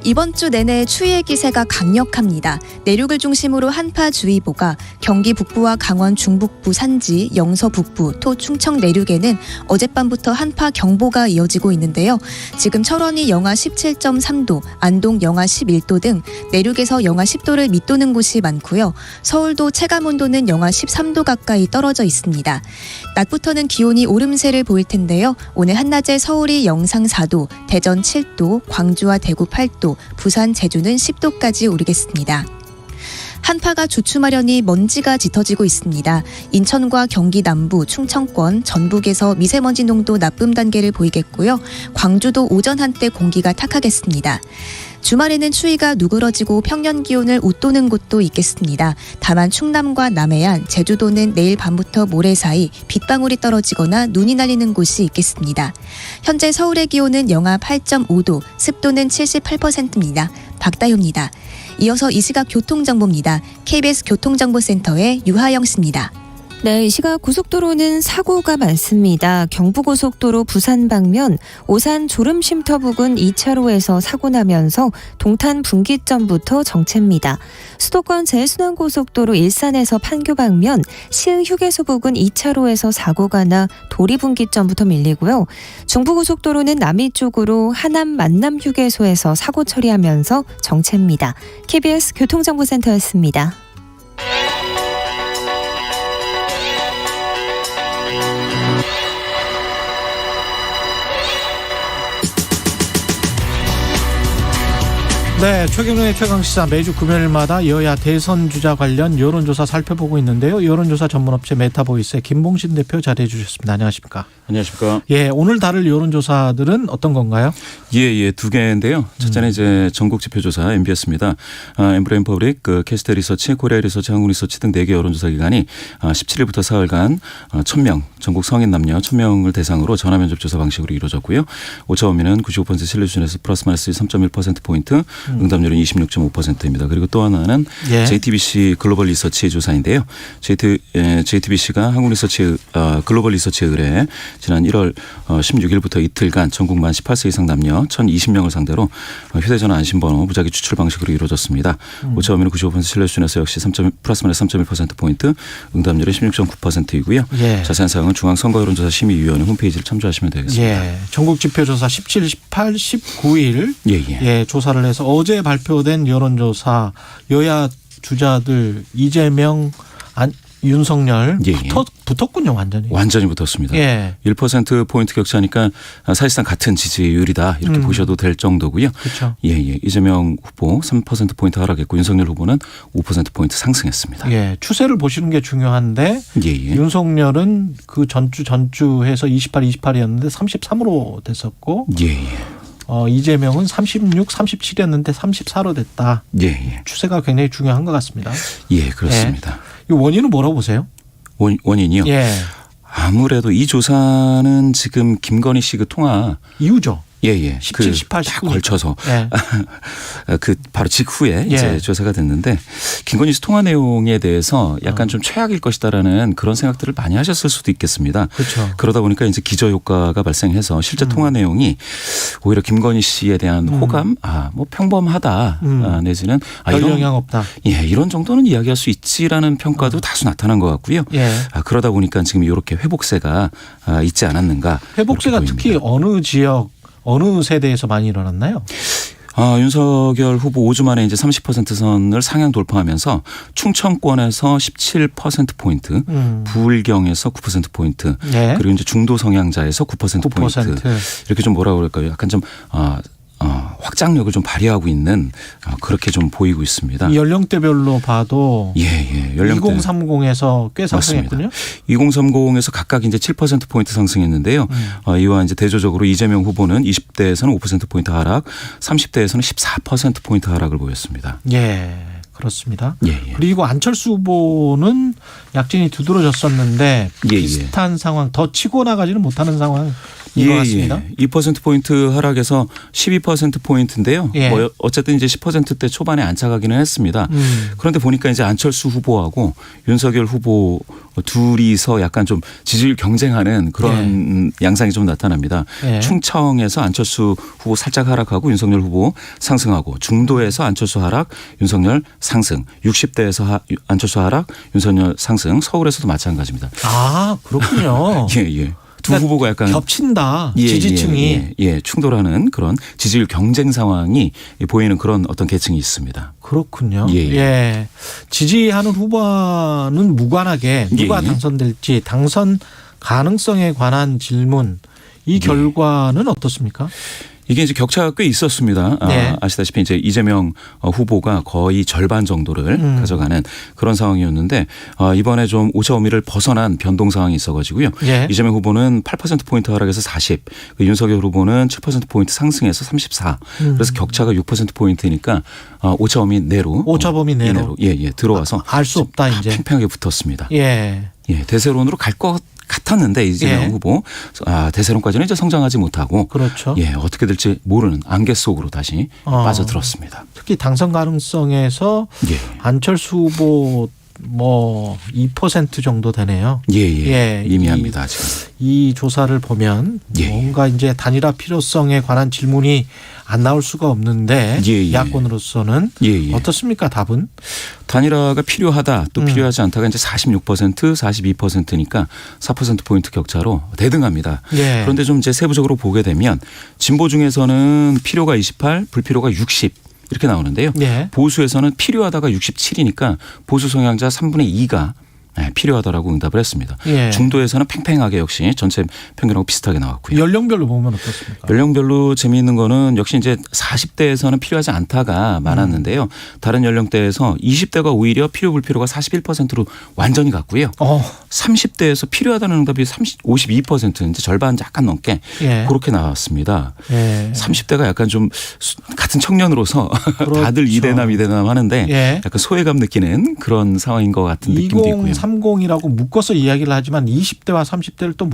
이번 주 내내 추위의 기세가 강력합니다. 내륙을 중심으로 한파주의보가 경기 북부와 강원 중북부 산지, 영서 북부, 토 충청 내륙에는 어젯밤부터 한파 경보가 이어지고 있는데요. 지금 철원이 영하 17.3도, 안동 영하 11도 등 내륙에서 영하 10도를 밑도는 곳이 많고요. 서울도 체감온도는 영하 13도 가까이 떨어져 있습니다. 낮부터는 기온이 오름세를 보일 텐데요. 오늘 한낮에 서울이 영상 4도, 대전 7도, 광주와 대구 8도, 부산, 제주는 10도까지 오르겠습니다. 한파가 주춤하려니 먼지가 짙어지고 있습니다. 인천과 경기 남부, 충청권, 전북에서 미세먼지 농도 나쁨 단계를 보이겠고요. 광주도 오전 한때 공기가 탁하겠습니다. 주말에는 추위가 누그러지고 평년 기온을 웃도는 곳도 있겠습니다. 다만 충남과 남해안, 제주도는 내일 밤부터 모레 사이 빗방울이 떨어지거나 눈이 날리는 곳이 있겠습니다. 현재 서울의 기온은 영하 8.5도, 습도는 78%입니다. 박다효입니다. 이어서 이 시각 교통정보입니다. KBS 교통정보센터의 유하영 씨입니다. 네, 이 시각 고속도로는 사고가 많습니다. 경부고속도로 부산 방면 오산 졸음쉼터 부근 2차로에서 사고 나면서 동탄 분기점부터 정체입니다. 수도권 제일순환고속도로 일산에서 판교 방면 시흥 휴게소 부근 2차로에서 사고가 나 도리분기점부터 밀리고요. 중부고속도로는 남이 쪽으로 하남 만남 휴게소에서 사고 처리하면서 정체입니다. KBS 교통정보센터였습니다. 네, 최경영의 최강시사 매주 금요일마다 여야 대선 주자 관련 여론조사 살펴보고 있는데요. 여론조사 전문업체 메타보이스의 김봉신 대표 자리해 주셨습니다. 안녕하십니까? 안녕하십니까? 예, 오늘 다룰 여론조사들은 어떤 건가요? 예, 두 개인데요. 첫째는 이제 전국 지표조사 MBS입니다. 엠브레인 퍼블릭, 캐스트 리서치, 코리아 리서치, 한국 리서치 등 4개 여론조사 기관이 17일부터 사흘간 1,000명, 전국 성인 남녀 1,000명을 대상으로 전화 면접 조사 방식으로 이루어졌고요. 오차 범위는 95% 신뢰 수준에서 플러스 마이너스 3.1%포인트, 응답률은 26.5%입니다. 그리고 또 하나는 JTBC 글로벌 리서치 조사인데요. JTBC가 한국 리서치 글로벌 리서치에 의뢰 지난 1월 16일부터 이틀간 전국 만 18세 이상 남녀 1,020명을 상대로 휴대전화 안심번호 무작위 추출 방식으로 이루어졌습니다. 오차 범위는 95% 신뢰 수준에서 역시 플러스 마이너스 3.1%포인트, 응답률은 16.9%이고요. 자세한 사항은 중앙선거여론조사 심의위원회 홈페이지를 참조하시면 되겠습니다. 전국 지표조사 17, 18, 19일 조사를 해서 어제 발표된 여론조사 여야 주자들 이재명, 윤석열 붙었군요. 완전히 붙었습니다. 1%포인트 격차니까 사실상 같은 지지율이다 이렇게 보셔도 될 정도고요. 그렇죠. 이재명 후보 3%포인트 하락했고 윤석열 후보는 5%포인트 상승했습니다. 추세를 보시는 게 중요한데 윤석열은 그 전주해서 28이었는데 33으로 됐었고 이재명은 36, 37이었는데 34로 됐다. 추세가 굉장히 중요한 것 같습니다. 그렇습니다. 이 원인은 뭐라고 보세요? 원인이요? 아무래도 이 조사는 지금 김건희 씨 그 통화 이유죠. 예. 17, 18, 딱 19 걸쳐서 예. 그 바로 직후에 예. 이제 조사가 됐는데 김건희 씨 통화 내용에 대해서 약간 좀 최악일 것이다라는 그런 생각들을 많이 하셨을 수도 있겠습니다. 그렇죠. 그러다 보니까 이제 기저 효과가 발생해서 실제 통화 내용이 오히려 김건희 씨에 대한 호감, 뭐 평범하다, 내지는 별 영향 없다. 예, 이런 정도는 이야기할 수 있지라는 평가도 다수 나타난 것 같고요. 예. 그러다 보니까 지금 이렇게 회복세가 있지 않았는가. 회복세가 이렇게 특히 보입니다. 어느 지역, 어느 세대에서 많이 일어났나요? 윤석열 후보 5주 만에 이제 30% 선을 상향 돌파하면서 충청권에서 17%포인트, 부울경에서 9%포인트, 예. 그리고 이제 중도 성향자에서 9%포인트. 9%. 이렇게 좀 뭐라 그럴까요? 약간 좀 확장력을 좀 발휘하고 있는 그렇게 좀 보이고 있습니다. 이 연령대별로 봐도 예. 연령대. 2030에서 꽤 상승했군요. 2030에서 각각 이제 7%포인트 상승했는데요. 이와 이제 대조적으로 이재명 후보는 20대에서는 5%포인트 하락, 30대에서는 14%포인트 하락을 보였습니다. 예. 그렇습니다. 예. 그리고 안철수 후보는 약진이 두드러졌었는데 예. 비슷한 상황, 더 치고 나가지는 못하는 상황인 것 같습니다. 2%포인트 하락에서 12%포인트인데요. 예. 뭐 어쨌든 이제 10%대 초반에 안착하기는 했습니다. 그런데 보니까 이제 안철수 후보하고 윤석열 후보 둘이서 약간 좀 지지율 경쟁하는 그런 양상이 좀 나타납니다. 예. 충청에서 안철수 후보 살짝 하락하고 윤석열 후보 상승하고 중도에서 안철수 하락, 윤석열 상승, 60대에서 안철수 하락, 윤석열 상승, 서울에서도 마찬가지입니다. 아, 그렇군요. 예. 두 그러니까 후보가 약간 겹친다. 지지층이. 충돌하는 그런 지지율 경쟁 상황이 보이는 그런 어떤 계층이 있습니다. 그렇군요. 예. 지지하는 후보는 무관하게 누가 예. 당선될지 당선 가능성에 관한 질문 이 결과는 어떻습니까? 이게 이제 격차가 꽤 있었습니다. 네. 아시다시피 이제 이재명 후보가 거의 절반 정도를 가져가는 그런 상황이었는데 이번에 좀 오차범위를 벗어난 변동 상황이 있어가지고요. 예. 이재명 후보는 8%포인트 하락해서 40, 윤석열 후보는 7%포인트 상승해서 34. 그래서 격차가 6%포인트니까 오차범위 내로. 오차범위 내로. 예, 들어와서. 알 수 없다 이제. 팽팽하게 붙었습니다. 예. 대세론으로 갈 것 같았는데 이재명 후보 대세론까지는 이제 성장하지 못하고 그렇죠. 어떻게 될지 모르는 안개 속으로 다시 빠져들었습니다. 특히 당선 가능성에서 안철수 후보 뭐 2% 정도 되네요. 예. 미미합니다. 지금. 이 조사를 보면 뭔가 이제 단일화 필요성에 관한 질문이 안 나올 수가 없는데 야권으로서는 어떻습니까? 답은? 단일화가 필요하다 또 필요하지 않다가 이제 46%, 42%니까 4%포인트 격차로 대등합니다. 예. 그런데 좀 이제 세부적으로 보게 되면 진보 중에서는 필요가 28, 불필요가 60 이렇게 나오는데요. 보수에서는 필요하다가 67이니까 보수 성향자 3분의 2가 필요하다라고 응답을 했습니다. 중도에서는 팽팽하게 역시 전체 평균하고 비슷하게 나왔고요. 연령별로 보면 어떻습니까? 연령별로 재미있는 거는 역시 이제 40대에서는 필요하지 않다가 많았는데요. 다른 연령대에서 20대가 오히려 필요 불필요가 41%로 완전히 같고요. 30대에서 필요하다는 응답이 52% 이제 절반 약간 넘게 그렇게 나왔습니다. 30대가 약간 좀 같은 청년으로서 그렇죠. 다들 이대남 하는데 약간 소외감 느끼는 그런 상황인 것 같은 느낌도 있고요. 2030이라고 묶어서 이야기를 하지만 20대와 30대를 또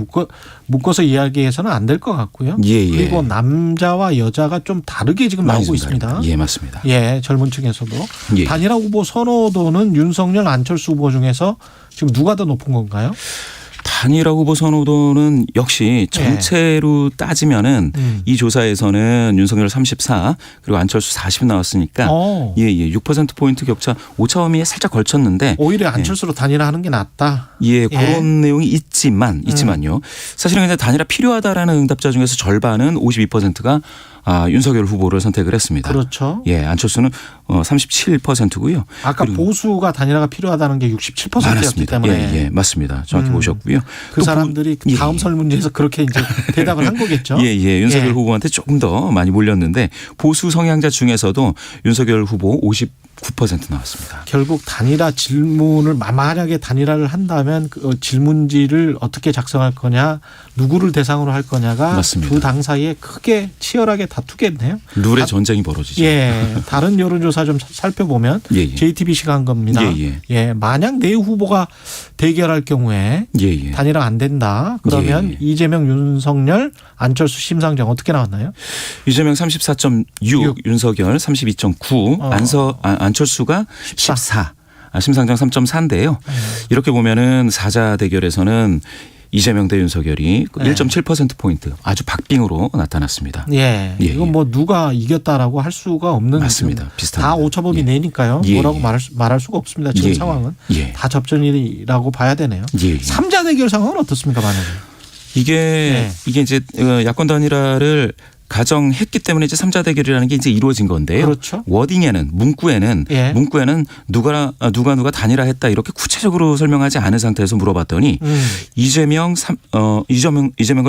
묶어서 이야기해서는 안 될 것 같고요. 그리고 남자와 여자가 좀 다르게 지금 나오고 있습니다. 예, 맞습니다. 젊은 층에서도. 단일화 후보 선호도는 윤석열, 안철수 후보 중에서 지금 누가 더 높은 건가요? 단일화 후보 선호도는 역시 전체로 따지면은 이 조사에서는 윤석열 34 그리고 안철수 40 나왔으니까 6%포인트 격차 오차범위에 살짝 걸쳤는데 오히려 안철수로 단일화하는 게 낫다. 그런 내용이 있지만요. 사실은 근데 단일화 필요하다라는 응답자 중에서 절반은 52%가 윤석열 후보를 선택을 했습니다. 그렇죠. 안철수는 37%고요. 아까 보수가 단일화가 필요하다는 게 67%였기 때문에. 맞습니다. 정확히 보셨고요. 그 사람들이 다음 설문지에서 그렇게 이제 대답을 한 거겠죠. 윤석열 후보한테 조금 더 많이 몰렸는데 보수 성향자 중에서도 윤석열 후보 9% 나왔습니다. 결국 단일화 질문을 만약에 단일화를 한다면 그 질문지를 어떻게 작성할 거냐, 누구를 대상으로 할 거냐가 맞습니다. 두 당 사이에 크게 치열하게 다투겠네요. 룰의 전쟁이 벌어지죠. 예, 다른 여론조사 좀 살펴보면 예, 예. JTBC가 한 겁니다. 예. 만약 네 후보가 대결할 경우에 예. 단일화 안 된다. 그러면 예. 이재명, 윤석열, 안철수, 심상정 어떻게 나왔나요? 이재명 34.6, 윤석열 32.9, 안철수가 14, 심상정 3.4인데요. 이렇게 보면은 사자 대결에서는 이재명 대 윤석열이 1.7%포인트 아주 박빙으로 나타났습니다. 예. 예, 이건 뭐 누가 이겼다라고 할 수가 없는. 맞습니다. 비슷합니다. 다 오차범위 내니까요. 예, 뭐라고 예. 말할 수가 없습니다. 지금 상황은. 예. 다 접전이라고 봐야 되네요. 예. 3자 대결 상황은 어떻습니까, 만약에? 이게 이제 야권 단일화를 가정했기 때문에 이제 3자 대결이라는 게 이제 이루어진 건데요. 그렇죠. 워딩에는 문구에는 누가 단일화했다 이렇게 구체적으로 설명하지 않은 상태에서 물어봤더니 이재명과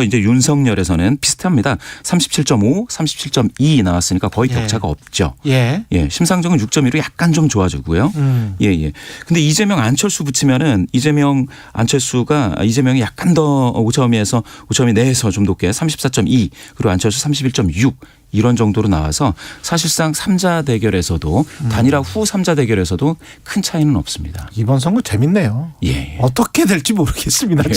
이제 윤석열에서는 비슷합니다. 37.5, 37.2 나왔으니까 거의 격차가 없죠. 예. 심상정은 6.1로 약간 좀 좋아지고요. 예. 근데 이재명 안철수 붙이면은 안철수가 이재명이 약간 더 오차범위 내에서 좀 높게 34.2 그리고 안철수 31.6 이런 정도로 나와서 사실상 3자 대결에서도 단일화 후 3자 대결에서도 큰 차이는 없습니다. 이번 선거 재밌네요. 예. 어떻게 될지 모르겠습니다. 예.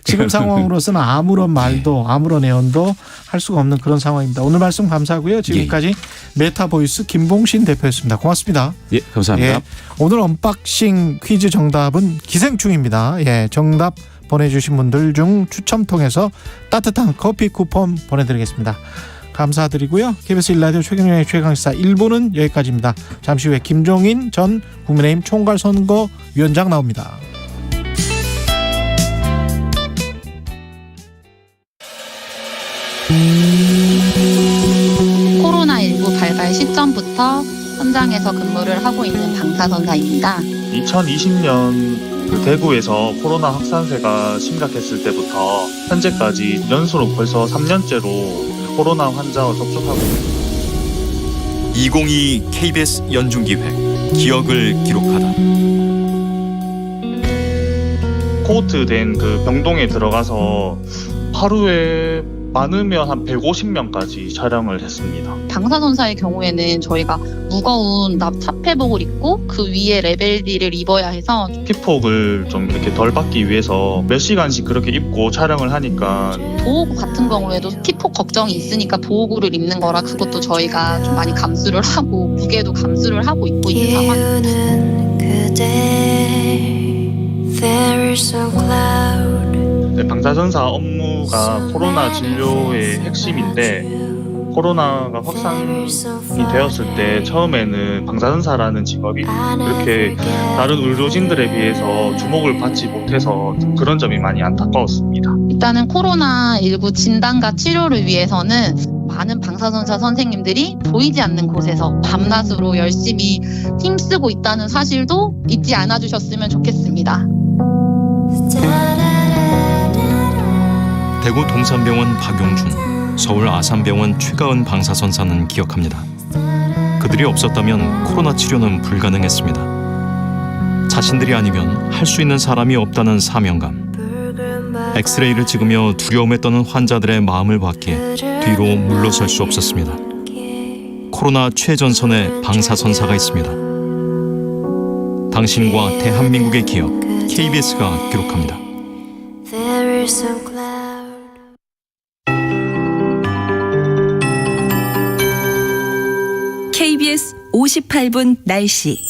지금 상황으로서는 아무런 말도 아무런 애언도 할 수가 없는 그런 상황입니다. 오늘 말씀 감사하고요. 지금까지 메타보이스 김봉신 대표였습니다. 고맙습니다. 예, 감사합니다. 오늘 언박싱 퀴즈 정답은 기생충입니다. 정답 보내주신 분들 중 추첨 통해서 따뜻한 커피 쿠폰 보내드리겠습니다. 감사드리고요. KBS 1라디오 최경영의 최강시사 1부는 여기까지입니다. 잠시 후에 김종인 전 국민의힘 총괄선거위원장 나옵니다. 코로나19 발발 시점부터 현장에서 근무를 하고 있는 방사선사입니다. 2020년 대구에서 코로나 확산세가 심각했을 때부터 현재까지 연수로 벌써 3년째로 코로나 환자와 접촉하고 있습니다. 2022 KBS 연중기획 기억을 기록하다. 코호트 된 그 병동에 들어가서 하루에 많으면 한 150명까지 촬영을 했습니다. 방사선사의 경우에는 저희가 무거운 납탑회복을 입고 그 위에 레벨 D를 입어야 해서 피폭을 좀 이렇게 덜 받기 위해서 몇 시간씩 그렇게 입고 촬영을 하니까 도어구 같은 경우에도 피폭 걱정이 있으니까 도어구를 입는 거라 그것도 저희가 좀 많이 감수를 하고 무게도 감수를 하고 입고 있는 상황입니다. 방사선사 업무가 코로나 진료의 핵심인데 코로나가 확산이 되었을 때 처음에는 방사선사라는 직업이 그렇게 다른 의료진들에 비해서 주목을 받지 못해서 그런 점이 많이 안타까웠습니다. 일단은 코로나19 진단과 치료를 위해서는 많은 방사선사 선생님들이 보이지 않는 곳에서 밤낮으로 열심히 힘쓰고 있다는 사실도 잊지 않아 주셨으면 좋겠습니다. 대구 동산병원 박용준, 서울 아산병원 최가은 방사선사는 기억합니다. 그들이 없었다면 코로나 치료는 불가능했습니다. 자신들이 아니면 할 수 있는 사람이 없다는 사명감. 엑스레이를 찍으며 두려움에 떠는 환자들의 마음을 받기에 뒤로 물러설 수 없었습니다. 코로나 최전선에 방사선사가 있습니다. 당신과 대한민국의 기억, KBS가 기록합니다. KBS 58분 날씨.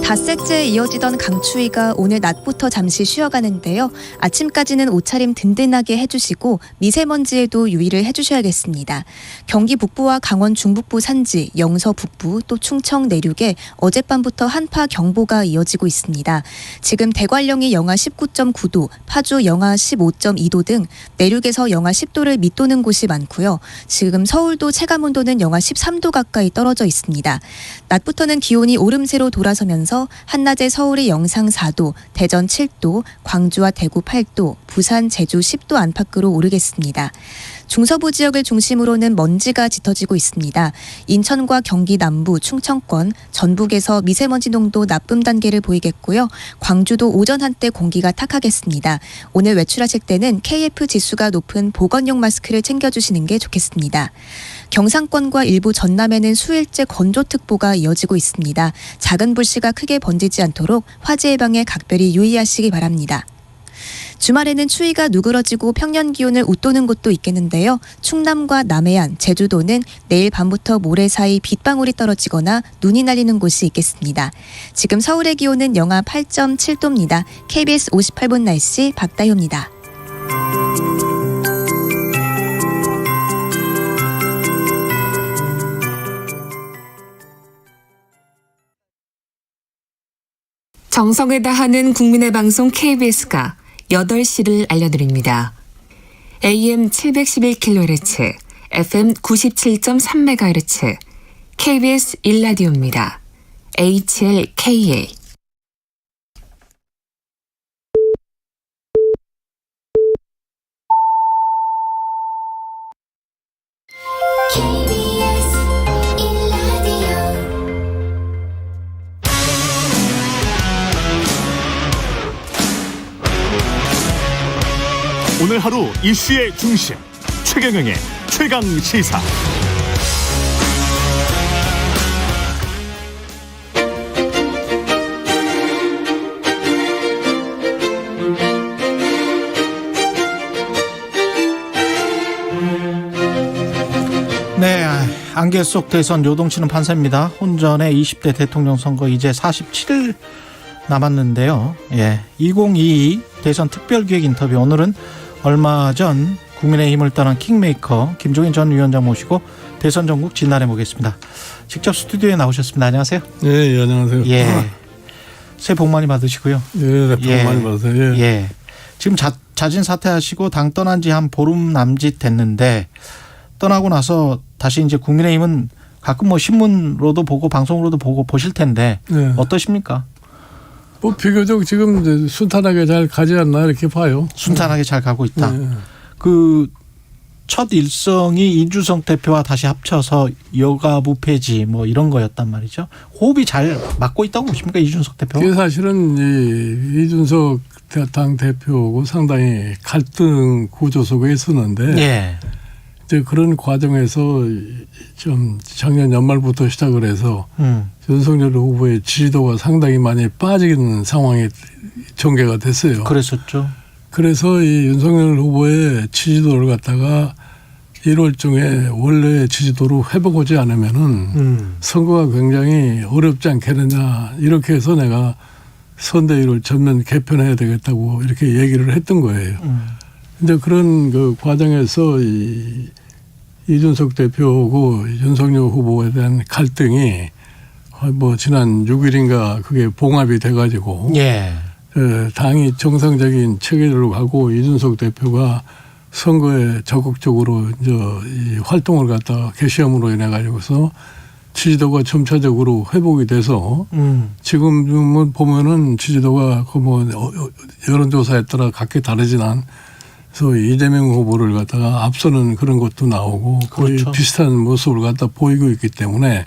닷새째 이어지던 강추위가 오늘 낮부터 잠시 쉬어가는데요. 아침까지는 옷차림 든든하게 해주시고 미세먼지에도 유의를 해주셔야겠습니다. 경기 북부와 강원 중북부 산지, 영서 북부 또 충청 내륙에 어젯밤부터 한파 경보가 이어지고 있습니다. 지금 대관령이 영하 19.9도, 파주 영하 15.2도 등 내륙에서 영하 10도를 밑도는 곳이 많고요. 지금 서울도 체감온도는 영하 13도 가까이 떨어져 있습니다. 낮부터는 기온이 오름세로 돌아서면서 한낮에 서울이 영상 4도, 대전 7도, 광주와 대구 8도, 부산, 제주 10도 안팎으로 오르겠습니다. 중서부 지역을 중심으로는 먼지가 짙어지고 있습니다. 인천과 경기 남부, 충청권, 전북에서 미세먼지 농도 나쁨 단계를 보이겠고요. 광주도 오전 한때 공기가 탁하겠습니다. 오늘 외출하실 때는 KF 지수가 높은 보건용 마스크를 챙겨주시는 게 좋겠습니다. 경상권과 일부 전남에는 수일째 건조특보가 이어지고 있습니다. 작은 불씨가 크게 번지지 않도록 화재 예방에 각별히 유의하시기 바랍니다. 주말에는 추위가 누그러지고 평년 기온을 웃도는 곳도 있겠는데요. 충남과 남해안, 제주도는 내일 밤부터 모레 사이 빗방울이 떨어지거나 눈이 날리는 곳이 있겠습니다. 지금 서울의 기온은 영하 8.7도입니다. KBS 58분 날씨 박다효입니다. 정성을 다하는 국민의 방송 KBS가 8시를 알려드립니다. AM 711kHz, FM 97.3MHz, KBS 1라디오입니다. HLKA. 오늘 하루 이슈의 중심 최경영의 최강 시사. 네, 안개 속 대선 요동치는 판세입니다. 혼전의 20대 대통령 선거 이제 47일 남았는데요. 2022 대선 특별기획 인터뷰, 오늘은 얼마 전 국민의힘을 떠난 킹메이커 김종인 전 위원장 모시고 대선 전국 진단해 보겠습니다. 직접 스튜디오에 나오셨습니다. 안녕하세요. 네, 안녕하세요. 새해 복 많이 받으시고요. 복 많이 받으세요. 지금 자진 사퇴하시고 당 떠난 지 한 보름 남짓 됐는데, 떠나고 나서 다시 이제 국민의힘은 가끔 뭐 신문으로도 보고 방송으로도 보고 보실 텐데 어떠십니까? 비교적 지금 이제 순탄하게 잘 가지 않나 이렇게 봐요. 순탄하게 잘 가고 있다. 그 첫 일성이 이준석 대표와 다시 합쳐서 여가부 폐지 뭐 이런 거였단 말이죠. 호흡이 잘 맞고 있다고 보십니까, 이준석 대표? 그게 사실은 이준석 당 대표하고 상당히 갈등 구조 속에 있었는데 이제 그런 과정에서 좀 작년 연말부터 시작을 해서 윤석열 후보의 지지도가 상당히 많이 빠지는 상황이 전개가 됐어요. 그랬었죠. 그래서 이 윤석열 후보의 지지도를 갖다가 1월 중에 원래 지지도로 회복하지 않으면은 선거가 굉장히 어렵지 않겠느냐, 이렇게 해서 내가 선대위를 전면 개편해야 되겠다고 이렇게 얘기를 했던 거예요. 이제 그런 그 과정에서 이준석 대표하고 윤석열 후보에 대한 갈등이 뭐 지난 6일인가 그게 봉합이 돼가지고 당이 정상적인 체계로 가고 이준석 대표가 선거에 적극적으로 이제 이 활동을 갖다가 개시함으로 인해 가지고서 지지도가 점차적으로 회복이 돼서 지금은 보면은 지지도가 그 뭐 여론조사에 따라 각기 다르지만 그래서 이재명 후보를 갖다가 앞서는 그런 것도 나오고 거의 비슷한 모습을 갖다 보이고 있기 때문에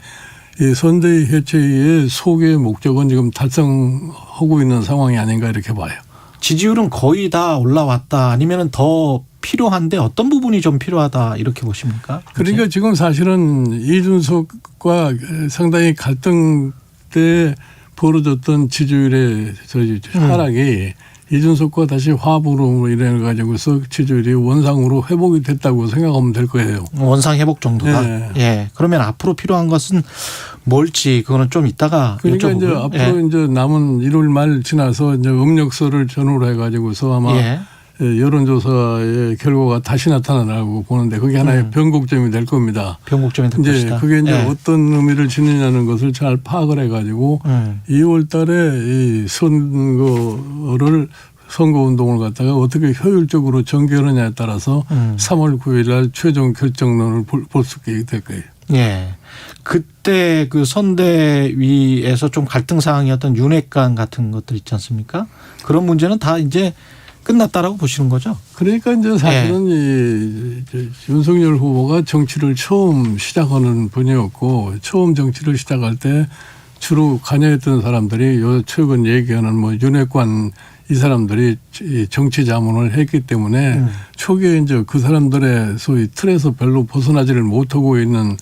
이 선대위 해체의 소개의 목적은 지금 달성하고 있는 상황이 아닌가 이렇게 봐요. 지지율은 거의 다 올라왔다, 아니면은 더 필요한데 어떤 부분이 좀 필요하다 이렇게 보십니까? 그러니까 지금 사실은 이준석과 상당히 갈등 때 벌어졌던 지지율의 하락이 이준석과 다시 화합으로 인해 가지고서 지지율이 원상으로 회복이 됐다고 생각하면 될 거예요. 원상 회복 정도다. 그러면 앞으로 필요한 것은 뭘지 그거는 좀 이따가 그러니까 여쭤보고요. 이제 앞으로 이제 남은 1월 말 지나서 이제 음력서를 전후로 해가지고서 아마 여론조사의 결과가 다시 나타나라고 보는데 그게 하나의 변곡점이 될 겁니다. 변곡점이 될 것이다. 그게 이제 어떤 의미를 지니냐는 것을 잘 파악을 해가지고 2월 달에 이 선거운동을 갖다가 어떻게 효율적으로 전개하느냐에 따라서 3월 9일 날 최종 결정론을 볼 수 있게 될 거예요. 그때 그 선대위에서 좀 갈등 사항이었던 윤핵관 같은 것들 있지 않습니까? 그런 문제는 다 이제 끝났다라고 보시는 거죠? 그러니까 이제 사실은 윤석열 후보가 정치를 처음 시작하는 분이었고 처음 정치를 시작할 때 주로 관여했던 사람들이 요 최근 얘기하는 뭐 윤핵관 이 사람들이 정치 자문을 했기 때문에 초기에 이제 그 사람들의 소위 틀에서 별로 벗어나지를 못하고 있는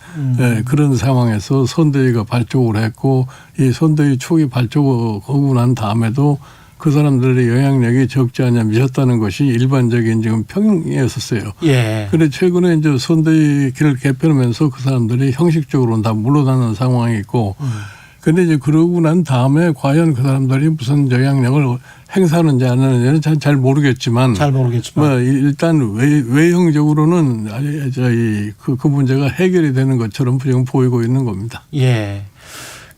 그런 상황에서 선대위가 발족을 했고 이 선대위 초기 발족하고 난 다음에도 그 사람들의 영향력이 적지 않냐 미쳤다는 것이 일반적인 지금 평이었었어요. 예. 그런데 최근에 이제 선대위 길을 개편하면서 그 사람들이 형식적으로 다 물러나는 상황이 있고 근데 이제 그러고 난 다음에 과연 그 사람들이 무슨 영향력을 행사하는지 안 하는지는 잘 모르겠지만. 뭐 일단 외형적으로는 그 문제가 해결이 되는 것처럼 지금 보이고 있는 겁니다. 예.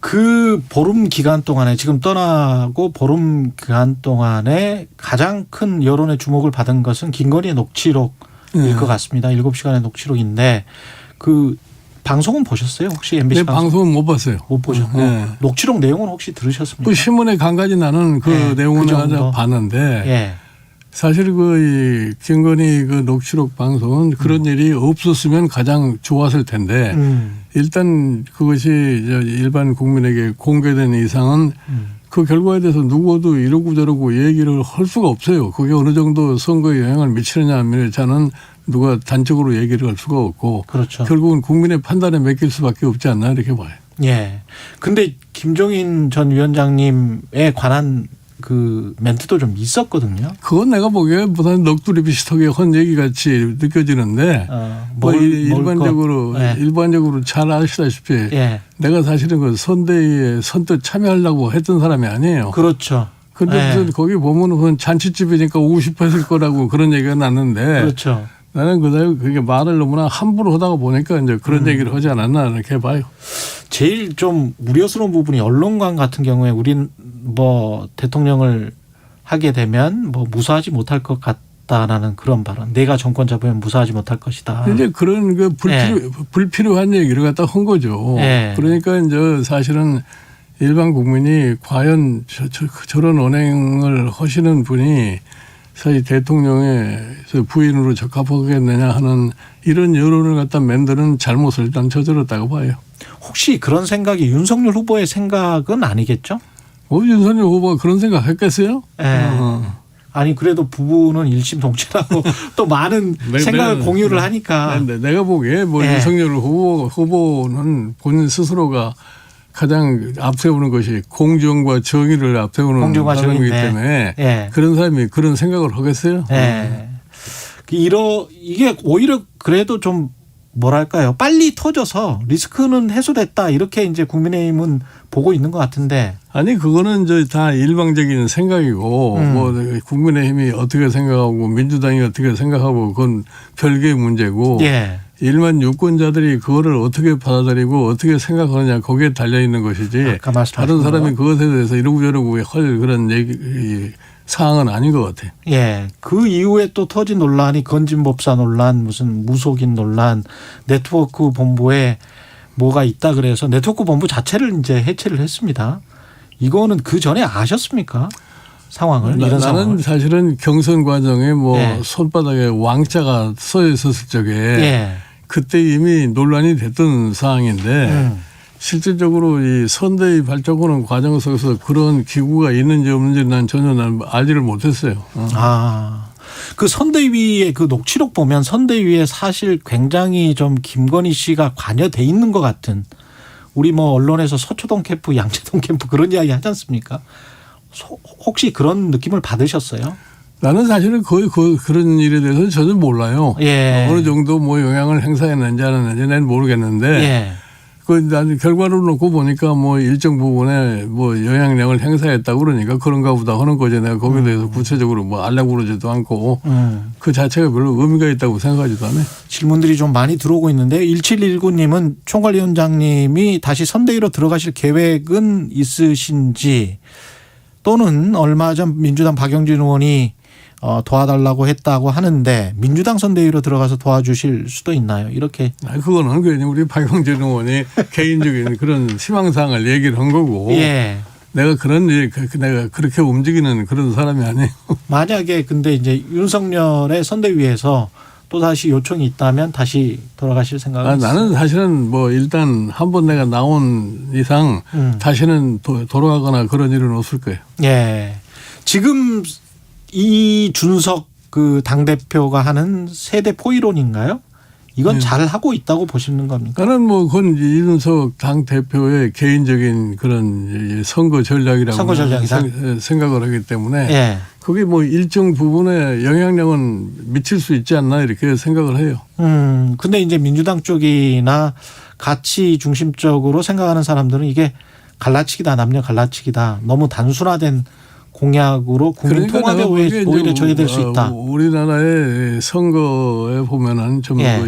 그 보름 기간 동안에 지금 떠나고 보름 기간 동안에 가장 큰 여론의 주목을 받은 것은 김건희의 녹취록일 것 같습니다. 7시간의 녹취록인데 그 방송은 보셨어요? 혹시 MBC 네, 방송은 못 봤어요. 못 보셨고 녹취록 내용은 혹시 들으셨습니까? 그 신문에 간간히 나는 그 내용은 그 봤는데 사실 그 김건희 그 녹취록 방송은 그런 일이 없었으면 가장 좋았을 텐데 일단 그것이 일반 국민에게 공개된 이상은 그 결과에 대해서 누구도 이러고 저러고 얘기를 할 수가 없어요. 그게 어느 정도 선거에 영향을 미치느냐 안 미치느냐는 누가 단적으로 얘기를 할 수가 없고 그렇죠. 결국은 국민의 판단에 맡길 수밖에 없지 않나 이렇게 봐요. 예. 근데 김종인 전 위원장님에 관한 그 멘트도 좀 있었거든요. 그건 내가 보기에 무슨 넋두리 비슷하게 한 얘기 같이 느껴지는데 일반적으로 잘 아시다시피 내가 사실은 그 선대위에 선뜻 참여하려고 했던 사람이 아니에요. 그렇죠. 근데 무슨 거기 보면 무슨 잔치집이니까 오고 싶어 했을 거라고 그런 얘기가 났는데 그렇죠. 나는 그게 말을 너무나 함부로 하다가 보니까 이제 그런 얘기를 하지 않았나 이렇게 봐요. 제일 좀 우려스러운 부분이 언론관 같은 경우에 우린 뭐 대통령을 하게 되면 뭐 무사하지 못할 것 같다라는 그런 발언. 내가 정권 잡으면 무사하지 못할 것이다. 이제 그런 그 불필요한 얘기를 갖다 한 거죠. 그러니까 이제 사실은 일반 국민이 과연 저런 언행을 하시는 분이 사실 대통령의 부인으로 적합하겠느냐 하는 이런 여론을 갖다 만드는 잘못을 일단 저질렀다고 봐요. 혹시 그런 생각이 윤석열 후보의 생각은 아니겠죠? 윤석열 후보가 그런 생각 했겠어요? 아니 그래도 부부는 일심동체라고 또 많은 생각을 공유를 하니까. 내가 보기에 뭐 윤석열 후보는 본인 스스로가 가장 앞세우는 것이 공정과 정의를 앞세우는 사람이기 때문에 그런 사람이 그런 생각을 하겠어요? 이게 오히려 그래도 좀 뭐랄까요? 빨리 터져서 리스크는 해소됐다 이렇게 이제 국민의힘은 보고 있는 것 같은데. 아니 그거는 이제 다 일방적인 생각이고 뭐 국민의힘이 어떻게 생각하고 민주당이 어떻게 생각하고 그건 별개의 문제고. 일반 유권자들이 그거를 어떻게 받아들이고 어떻게 생각하느냐 거기에 달려 있는 것이지 다른 사람이 그것에 대해서 이러고 저러고 할 그런 사항은 아닌 것 같아요. 그 이후에 또 터진 논란이 건진법사 논란, 무슨 무속인 논란, 네트워크 본부에 뭐가 있다 그래서 네트워크 본부 자체를 이제 해체를 했습니다. 이거는 그 전에 아셨습니까? 상황을 이런 상황을. 나는 사실은 경선 과정에 뭐 손바닥에 왕자가 써 있었을 적에 그때 이미 논란이 됐던 사항인데 실질적으로 이 선대위 발족하는 과정 속에서 그런 기구가 있는지 없는지 난 전혀 알지를 못했어요. 그 선대위의 그 녹취록 보면 선대위에 사실 굉장히 좀 김건희 씨가 관여돼 있는 것 같은 우리 뭐 언론에서 서초동 캠프, 양재동 캠프 그런 이야기 하지 않습니까? 혹시 그런 느낌을 받으셨어요? 나는 사실은 거의 그런 일에 대해서는 전혀 몰라요. 어느 정도 뭐 영향을 행사했는지 안 했는지 난 모르겠는데 나는 결과를 놓고 보니까 뭐 일정 부분에 뭐 영향력을 행사했다고 그러니까 그런가 보다 하는 거지. 내가 거기에 대해서 구체적으로 뭐 알려고 그러지도 않고 그 자체가 별로 의미가 있다고 생각하지도 않아요. 질문들이 좀 많이 들어오고 있는데 1719님은 총괄위원장님이 다시 선대위로 들어가실 계획은 있으신지 또는 얼마 전 민주당 박영진 의원이 도와달라고 했다고 하는데 민주당 선대위로 들어가서 도와주실 수도 있나요? 이렇게. 그거는 우리 박영진 의원이 개인적인 그런 희망사항을 얘기를 한 거고 내가 내가 그렇게 움직이는 그런 사람이 아니에요. 만약에 근데 이제 윤석열의 선대위에서 또 다시 요청이 있다면 다시 돌아가실 생각은 나는 사실은 뭐 일단 한번 내가 나온 이상 다시는 돌아가거나 그런 일은 없을 거예요. 예. 지금 이준석 그 당대표가 하는 세대 포이론인가요? 이건 잘 하고 있다고 보시는 겁니까? 나는 뭐 그건 이준석 당대표의 개인적인 그런 선거 전략이라고 생각을 하기 때문에 예. 그게 뭐 일정 부분의 영향력은 미칠 수 있지 않나 이렇게 생각을 해요. 근데 이제 민주당 쪽이나 가치 중심적으로 생각하는 사람들은 이게 갈라치기다, 남녀 갈라치기다, 너무 단순화된 공약으로 국민 통합에 오히려 저해될 수 있다. 우리나라의 선거에 보면은 좀 예.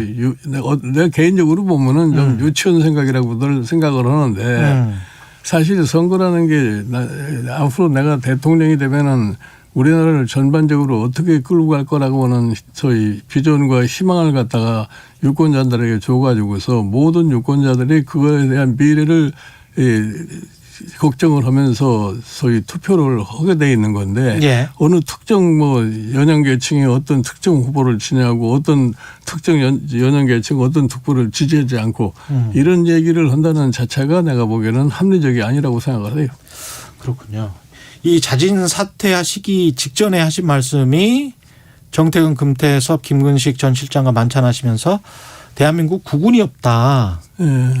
내가 개인적으로 보면은 좀 유치원 생각이라고들 생각을 하는데 사실 선거라는 게 앞으로 내가 대통령이 되면은 우리나라를 전반적으로 어떻게 끌고 갈 거라고 하는 저희 비전과 희망을 갖다가 유권자들에게 줘가지고서 모든 유권자들이 그거에 대한 미래를 걱정을 하면서 소위 투표를 하게 돼 있는 건데 예. 어느 특정 뭐 연령계층이 어떤 특정 후보를 지냐고 어떤 특정 연령계층 어떤 후보를 지지하지 않고 이런 얘기를 한다는 자체가 내가 보기에는 합리적이 아니라고 생각을 해요. 그렇군요. 이 자진 사퇴하시기 직전에 하신 말씀이 정태근, 금태섭, 김근식 전 실장과 만찬하시면서 대한민국 국군이 없다.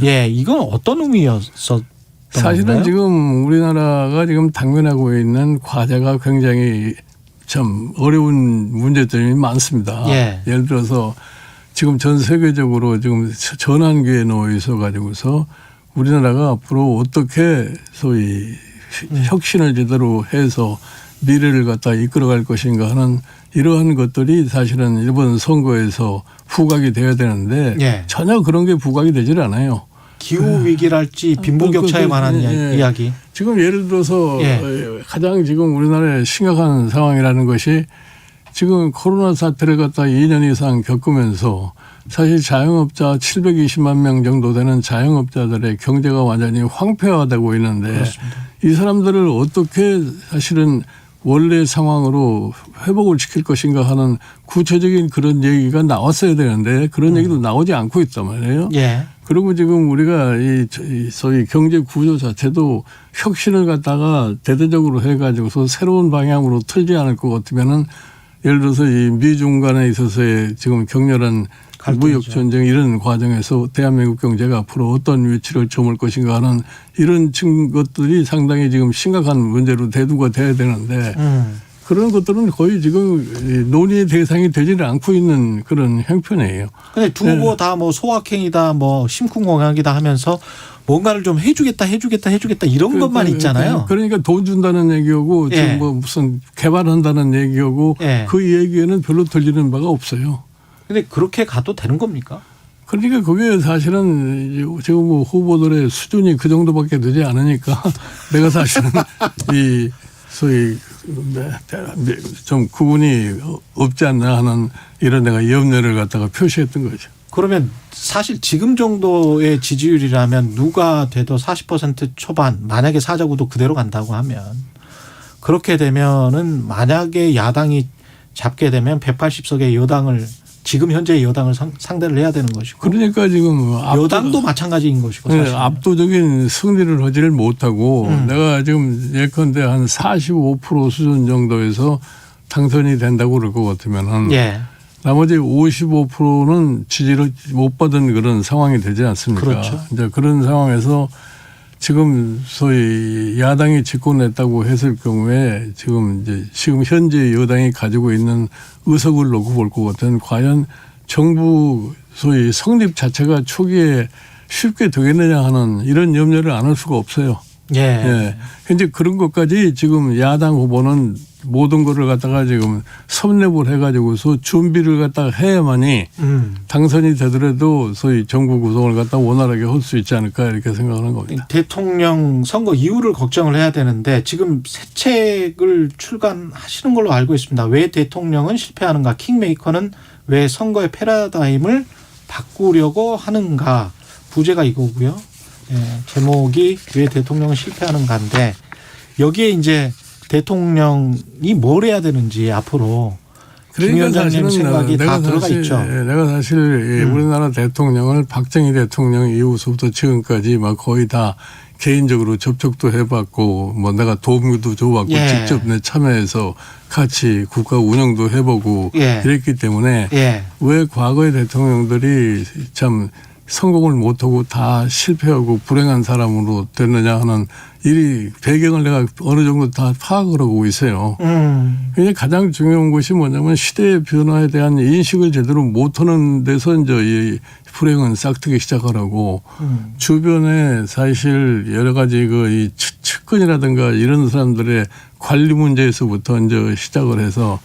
예, 이건 어떤 의미였었던 사실은 건가요? 지금 우리나라가 지금 당면하고 있는 과제가 굉장히 참 어려운 문제점이 많습니다. 예. 예를 들어서 지금 전 세계적으로 지금 전환기에 놓여 있어 가지고서 우리나라가 앞으로 어떻게 소위 혁신을 제대로 해서 미래를 갖다 이끌어갈 것인가 하는 이러한 것들이 사실은 이번 선거에서 부각이 돼야 되는데 예. 전혀 그런 게 부각이 되질 않아요. 기후 위기랄지 빈부격차에 관한 이야기. 지금 예를 들어서 예. 가장 지금 우리나라에 심각한 상황이라는 것이 지금 코로나 사태를 갖다 2년 이상 겪으면서 사실 자영업자 720만 명 정도 되는 자영업자들의 경제가 완전히 황폐화되고 있는데 그렇습니다. 이 사람들을 어떻게 사실은 원래 상황으로 회복을 시킬 것인가 하는 구체적인 그런 얘기가 나왔어야 되는데 그런 얘기도 나오지 않고 있단 말이에요. 예. 그리고 지금 우리가 이 소위 경제 구조 자체도 혁신을 갖다가 대대적으로 해가지고서 새로운 방향으로 틀지 않을 것 같으면은 예를 들어서 이 미중 간에 있어서의 지금 격렬한 무역 전쟁 이런 과정에서 대한민국 경제가 앞으로 어떤 위치를 점을 것인가 하는 이런 것들이 상당히 지금 심각한 문제로 대두가 돼야 되는데 그런 것들은 거의 지금 논의의 대상이 되지는 않고 있는 그런 형편이에요. 근데 두 후보 다 뭐 소확행이다, 뭐 심쿵공약이다 하면서 뭔가를 좀 해주겠다 이런 것만 있잖아요. 그러니까 돈 준다는 얘기하고 예. 지금 뭐 무슨 개발한다는 얘기하고 예. 그 얘기에는 별로 들리는 바가 없어요. 근데 그렇게 가도 되는 겁니까? 그러니까 그게 사실은 지금 뭐 후보들의 수준이 그 정도밖에 되지 않으니까 내가 사실은 이 소위 좀 구분이 없지 않나 하는 이런 내가 염려를 갖다가 표시했던 거죠. 그러면 사실 지금 정도의 지지율이라면 누가 돼도 40% 초반 만약에 사자구도 그대로 간다고 하면 그렇게 되면은 만약에 야당이 잡게 되면 180석의 여당을 지금 현재의 여당을 상대를 해야 되는 것이고 그러니까 지금 여당도 마찬가지인 것이고 네, 압도적인 승리를 하지를 못하고 내가 지금 예컨대 한 45% 수준 정도에서 당선이 된다고 그럴 것 같으면은 예. 나머지 55%는 지지를 못 받은 그런 상황이 되지 않습니까? 그렇죠. 이제 그런 상황에서 지금 소위 야당이 집권했다고 했을 경우에 지금 현재 여당이 가지고 있는 의석을 놓고 볼 것 같은 과연 정부 소위 성립 자체가 초기에 쉽게 되겠느냐 하는 이런 염려를 안 할 수가 없어요. 예. 예. 현재 그런 것까지 지금 야당 후보는 모든 것을 갖다가 지금 섭렵을 해가지고서 준비를 갖다가 해야만이 당선이 되더라도 소위 정부 구성을 갖다 원활하게 할 수 있지 않을까 이렇게 생각하는 겁니다. 대통령 선거 이후를 걱정을 해야 되는데 지금 새 책을 출간하시는 걸로 알고 있습니다. 왜 대통령은 실패하는가? 킹메이커는 왜 선거의 패러다임을 바꾸려고 하는가? 부제가 이거고요. 예, 제목이 왜 대통령은 실패하는가인데 여기에 이제 대통령이 뭘 해야 되는지 앞으로 김 위원장님 생각이 다 들어가 있죠. 내가 사실 우리나라 대통령을 박정희 대통령 이후부터 지금까지 막 거의 다 개인적으로 접촉도 해봤고 뭐 내가 도움도 줘봤고 예. 직접 내 참여해서 같이 국가 운영도 해보고 예. 이랬기 때문에 예. 왜 과거의 대통령들이 참 성공을 못하고 다 실패하고 불행한 사람으로 됐느냐 하는 이 배경을 내가 어느 정도 다 파악을 하고 있어요. 그냥 가장 중요한 것이 뭐냐면 시대의 변화에 대한 인식을 제대로 못하는 데서 이제 이 불행은 싹트기 시작하라고 주변에 사실 여러 가지 이 측근이라든가 이런 사람들의 관리 문제에서부터 이제 시작을 해서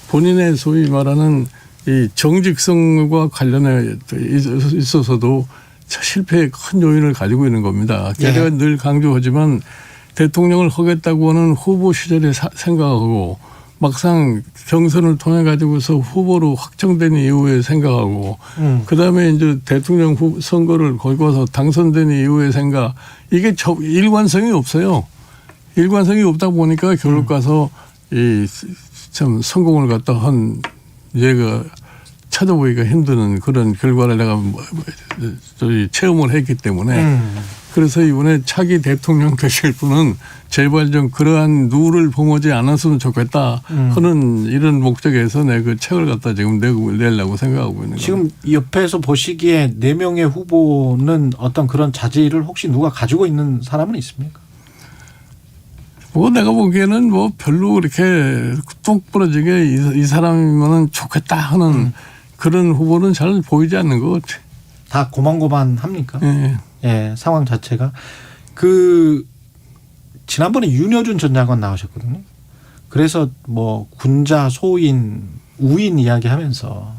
본인의 소위 말하는 이 정직성과 관련해 있어서도 실패의 큰 요인을 가지고 있는 겁니다. 제가 늘 강조하지만 대통령을 하겠다고 하는 후보 시절에 생각하고 막상 경선을 통해 가지고서 후보로 확정된 이후에 생각하고 그다음에 이제 대통령 선거를 걸고서 당선된 이후에 생각 이게 일관성이 없어요. 일관성이 없다 보니까 결국 가서 이 참 성공을 갖다 한 얘가 찾아보기가 힘드는 그런 결과를 내가 체험을 했기 때문에 그래서 이번에 차기 대통령 되실 분은 제발 좀 그러한 누를 범하지 않았으면 좋겠다 하는 이런 목적에서 내가 그 책을 갖다 지금 내려고 생각하고 있는 거예요. 지금 옆에서 보시기에 4명의 후보는 어떤 그런 자질을 혹시 누가 가지고 있는 사람은 있습니까? 뭐 내가 보기에는 뭐 별로 그렇게 뚝 부러지게 이 사람이면 좋겠다 하는 그런 후보는 잘 보이지 않는 것 같아요. 다 고만고만합니까? 네. 예, 상황 자체가. 지난번에 윤여준 전 장관 나오셨거든요. 그래서 뭐 군자, 소인, 우인 이야기 하면서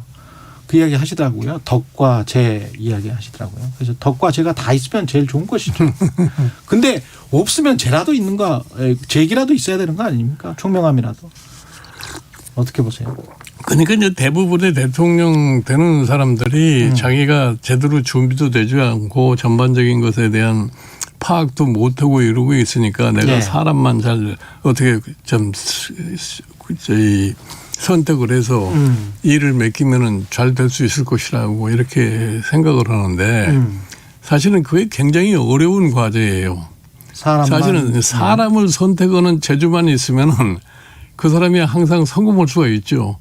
그 이야기 하시더라고요. 덕과 재 이야기 하시더라고요. 그래서 덕과 재가 다 있으면 제일 좋은 것이죠. 근데 없으면 재라도 있는가, 재기라도 있어야 되는 거 아닙니까? 총명함이라도. 어떻게 보세요? 그러니까 이제 대부분의 대통령 되는 사람들이 자기가 제대로 준비도 되지 않고 전반적인 것에 대한 파악도 못하고 이러고 있으니까 내가 사람만 잘 어떻게 좀 선택을 해서 일을 맡기면은 잘 될 수 있을 것이라고 이렇게 생각을 하는데 사실은 그게 굉장히 어려운 과제예요. 사실은 사람을 선택하는 재주만 있으면은 그 사람이 항상 성공할 수가 있죠.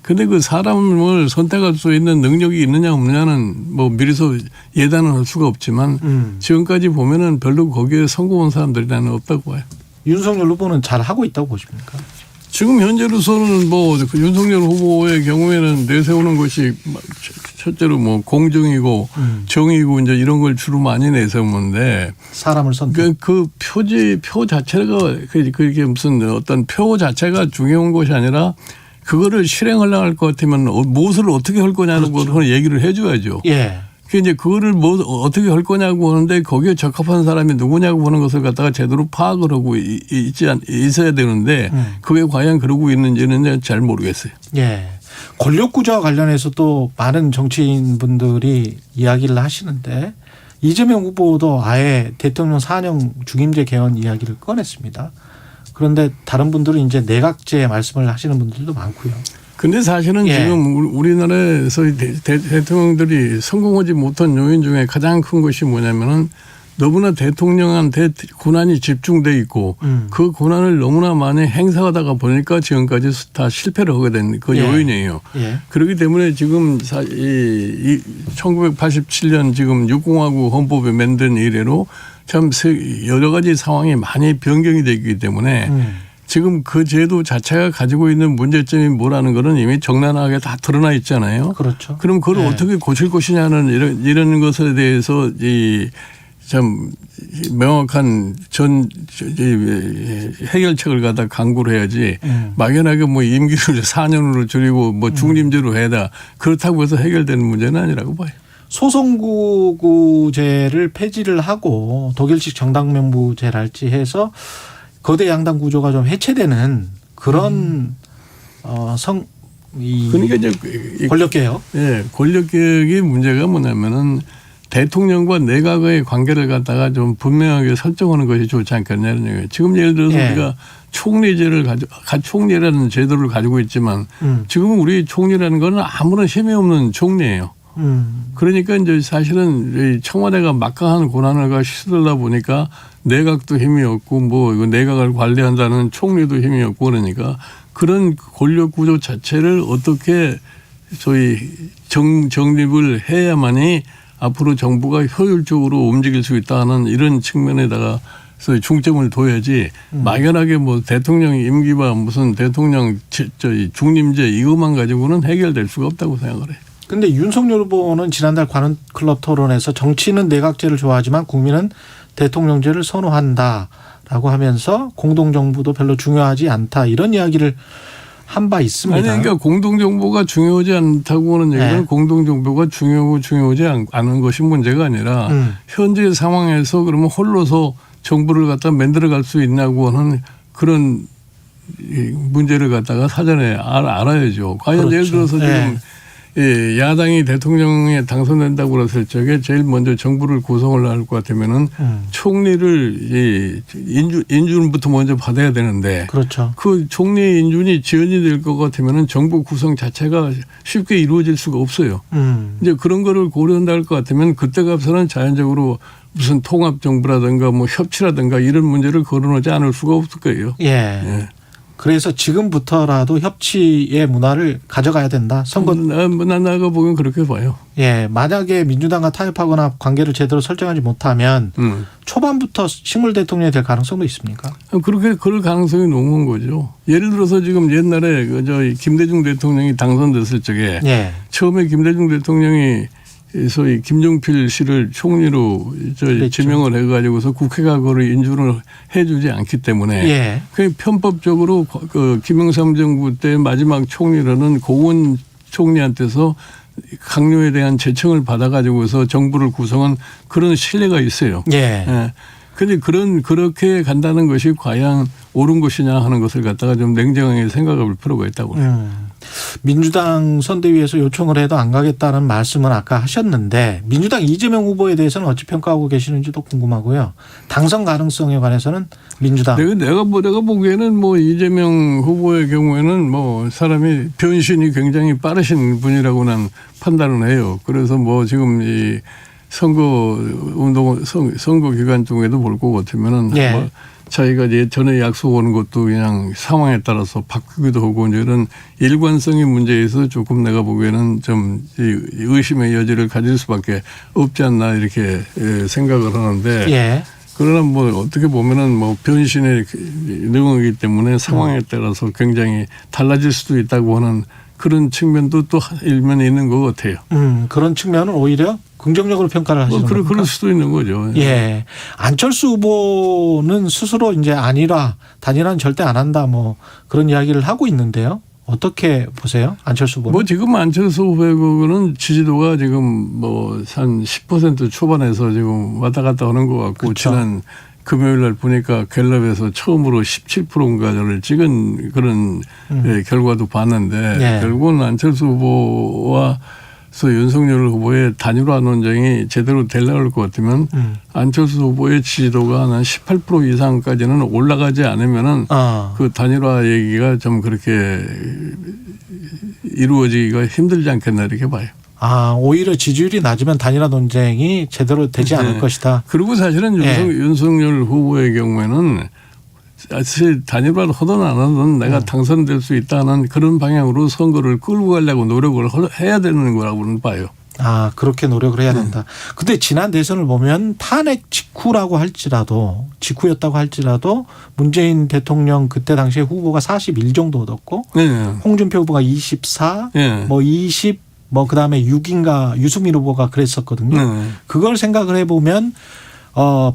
근데 그 사람을 선택할 수 있는 능력이 있느냐 없느냐는 뭐 미리서 예단을 할 수가 없지만 지금까지 보면은 별로 거기에 성공한 사람들이 나는 없다고 봐요. 윤석열 후보는 잘 하고 있다고 보십니까? 지금 현재로서는 뭐 윤석열 후보의 경우에는 내세우는 것이 첫째로 뭐 공정이고 정의고 이제 이런 걸 주로 많이 내세우는데 사람을 선택. 그 표 자체가 그게 무슨 어떤 표 자체가 중요한 것이 아니라 그거를 실행하려고 할 것 같으면 무엇을 어떻게 할 거냐는 걸 얘기를 해줘야죠. 예. 이제 그거를 뭐 어떻게 할 거냐고 하는데 거기에 적합한 사람이 누구냐고 하는 것을 갖다가 제대로 파악을 하고 있어야 되는데 그게 과연 그러고 있는지는 잘 모르겠어요. 예. 권력 구조와 관련해서 또 많은 정치인분들이 이야기를 하시는데 이재명 후보도 아예 대통령 4년 중임제 개헌 이야기를 꺼냈습니다. 그런데 다른 분들은 이제 내각제 말씀을 하시는 분들도 많고요. 근데 사실은 지금 우리나라에서 대통령들이 성공하지 못한 요인 중에 가장 큰 것이 뭐냐면은 너무나 대통령한테 권한이 집중돼 있고 그 권한을 너무나 많이 행사하다가 보니까 지금까지 다 실패를 하게 된 그 요인이에요. 그렇기 때문에 지금 1987년 지금 6공화국 헌법에 만든 이래로 참 여러 가지 상황이 많이 변경이 되기 때문에 지금 그 제도 자체가 가지고 있는 문제점이 뭐라는 거는 이미 적나라하게 다 드러나 있잖아요. 그렇죠. 그럼 그걸 어떻게 고칠 것이냐는 이런 것에 대해서 참 명확한 해결책을 갖다 강구를 해야지 막연하게 뭐 임기를 4년으로 줄이고 뭐 중림제로 해다 그렇다고 해서 해결되는 문제는 아니라고 봐요. 소선구제를 폐지를 하고 독일식 정당명부제랄지 해서 거대 양당 구조가 좀 해체되는 그런 그러니까 이제 권력개혁. 예, 권력개혁의 문제가 뭐냐면은 대통령과 내각의 관계를 갖다가 좀 분명하게 설정하는 것이 좋지 않겠냐는 얘기예요. 지금 예를 들어서 우리가 총리제를 총리라는 제도를 가지고 있지만 지금 우리 총리라는 거는 아무런 힘이 없는 총리예요. 그러니까 이제 사실은 청와대가 막강한 권한을 휘둘러다 보니까 내각도 힘이 없고 뭐 이거 내각을 관리한다는 총리도 힘이 없고 그러니까 그런 권력 구조 자체를 어떻게 소위 정립을 해야만이 앞으로 정부가 효율적으로 움직일 수 있다는 이런 측면에다가 소위 중점을 둬야지 막연하게 뭐 대통령 임기와 무슨 대통령 중림제 이것만 가지고는 해결될 수가 없다고 생각을 해요. 근데 윤석열 후보는 지난달 관훈클럽 토론에서 정치는 내각제를 좋아하지만 국민은 대통령제를 선호한다라고 하면서 공동정부도 별로 중요하지 않다 이런 이야기를 한 바 있습니다. 아니, 그러니까 공동정부가 중요하지 않다고 하는 얘기는 공동정부가 중요하고 중요하지 않은 것이 문제가 아니라 현재 상황에서 그러면 홀로서 정부를 갖다 만들어갈 수 있냐고 하는 그런 문제를 갖다가 사전에 알아야죠. 과연 예를 들어서 지금 야당이 대통령에 당선된다고 그랬을 적에 제일 먼저 정부를 구성을 할 것 같으면은 총리를 인준부터 먼저 받아야 되는데 그렇죠. 그 총리의 인준이 지연이 될 것 같으면은 정부 구성 자체가 쉽게 이루어질 수가 없어요. 이제 그런 거를 고려한다 할 것 같으면 그때 가서는 자연적으로 무슨 통합 정부라든가 뭐 협치라든가 이런 문제를 거론하지 않을 수가 없을 거예요. 예. 그래서 지금부터라도 협치의 문화를 가져가야 된다. 선거 나가 보면 그렇게 봐요. 예, 만약에 민주당과 타협하거나 관계를 제대로 설정하지 못하면 초반부터 식물 대통령이 될 가능성도 있습니까? 그렇게 그럴 가능성이 높은 거죠. 예를 들어서 지금 옛날에 김대중 대통령이 당선됐을 적에 처음에 김대중 대통령이 소위 김종필 씨를 총리로 지명을 해가지고서 국회가 그걸 인준을 해주지 않기 때문에 그 편법적으로 그 김영삼 정부 때 마지막 총리로는 고은 총리한테서 강요에 대한 제청을 받아가지고서 정부를 구성한 그런 신뢰가 있어요. 그런데 그렇게 간다는 것이 과연 옳은 것이냐 하는 것을 갖다가 좀 냉정하게 생각해 볼 필요가 있다고 해요. 민주당 선대위에서 요청을 해도 안 가겠다는 말씀은 아까 하셨는데 민주당 이재명 후보에 대해서는 어찌 평가하고 계시는지도 궁금하고요. 당선 가능성에 관해서는 민주당. 내가 보기에는 뭐 이재명 후보의 경우에는 뭐 사람이 변신이 굉장히 빠르신 분이라고 난 판단을 해요. 그래서 뭐 지금 이 선거 기간 중에도 볼 것 같으면은 뭐 자기가 예전에 약속하는 것도 그냥 상황에 따라서 바뀌기도 하고 이런 일관성의 문제에서 조금 내가 보기에는 좀 의심의 여지를 가질 수밖에 없지 않나 이렇게 생각을 하는데 그러나 뭐 어떻게 보면은 뭐 변신의 능력이기 때문에 상황에 따라서 굉장히 달라질 수도 있다고 하는 그런 측면도 또 일면에 있는 것 같아요. 그런 측면은 오히려 긍정적으로 평가를 하시는 겁니까? 그럴 수도 있는 거죠. 예. 안철수 후보는 스스로 이제 단일화는 절대 안 한다 뭐 그런 이야기를 하고 있는데요. 어떻게 보세요? 안철수 후보는? 뭐 지금 안철수 후보는 지지도가 지금 뭐 한 10% 초반에서 지금 왔다 갔다 하는 것 같고 지난 금요일 날 보니까 갤럽에서 처음으로 17%인가를 찍은 그런 결과도 봤는데 결국은 안철수 후보와 윤석열 후보의 단일화 논쟁이 제대로 되려고 것 같으면 안철수 후보의 지지도가 한 18% 이상까지는 올라가지 않으면은 그 단일화 얘기가 좀 그렇게 이루어지기가 힘들지 않겠나 이렇게 봐요. 오히려 지지율이 낮으면 단일화 논쟁이 제대로 되지 않을 것이다. 그리고 사실은 윤석열 후보의 경우에는 사실 단일화를 하든 안 하든 내가 당선될 수 있다는 그런 방향으로 선거를 끌고 가려고 노력을 해야 되는 거라고는 봐요. 그렇게 노력을 해야 된다. 근데 지난 대선을 보면 탄핵 직후였다고 할지라도 문재인 대통령 그때 당시에 후보가 41 정도 얻었고 홍준표 후보가 24, 뭐 20, 뭐 그다음에 6인가 유승민 후보가 그랬었거든요. 그걸 생각을 해보면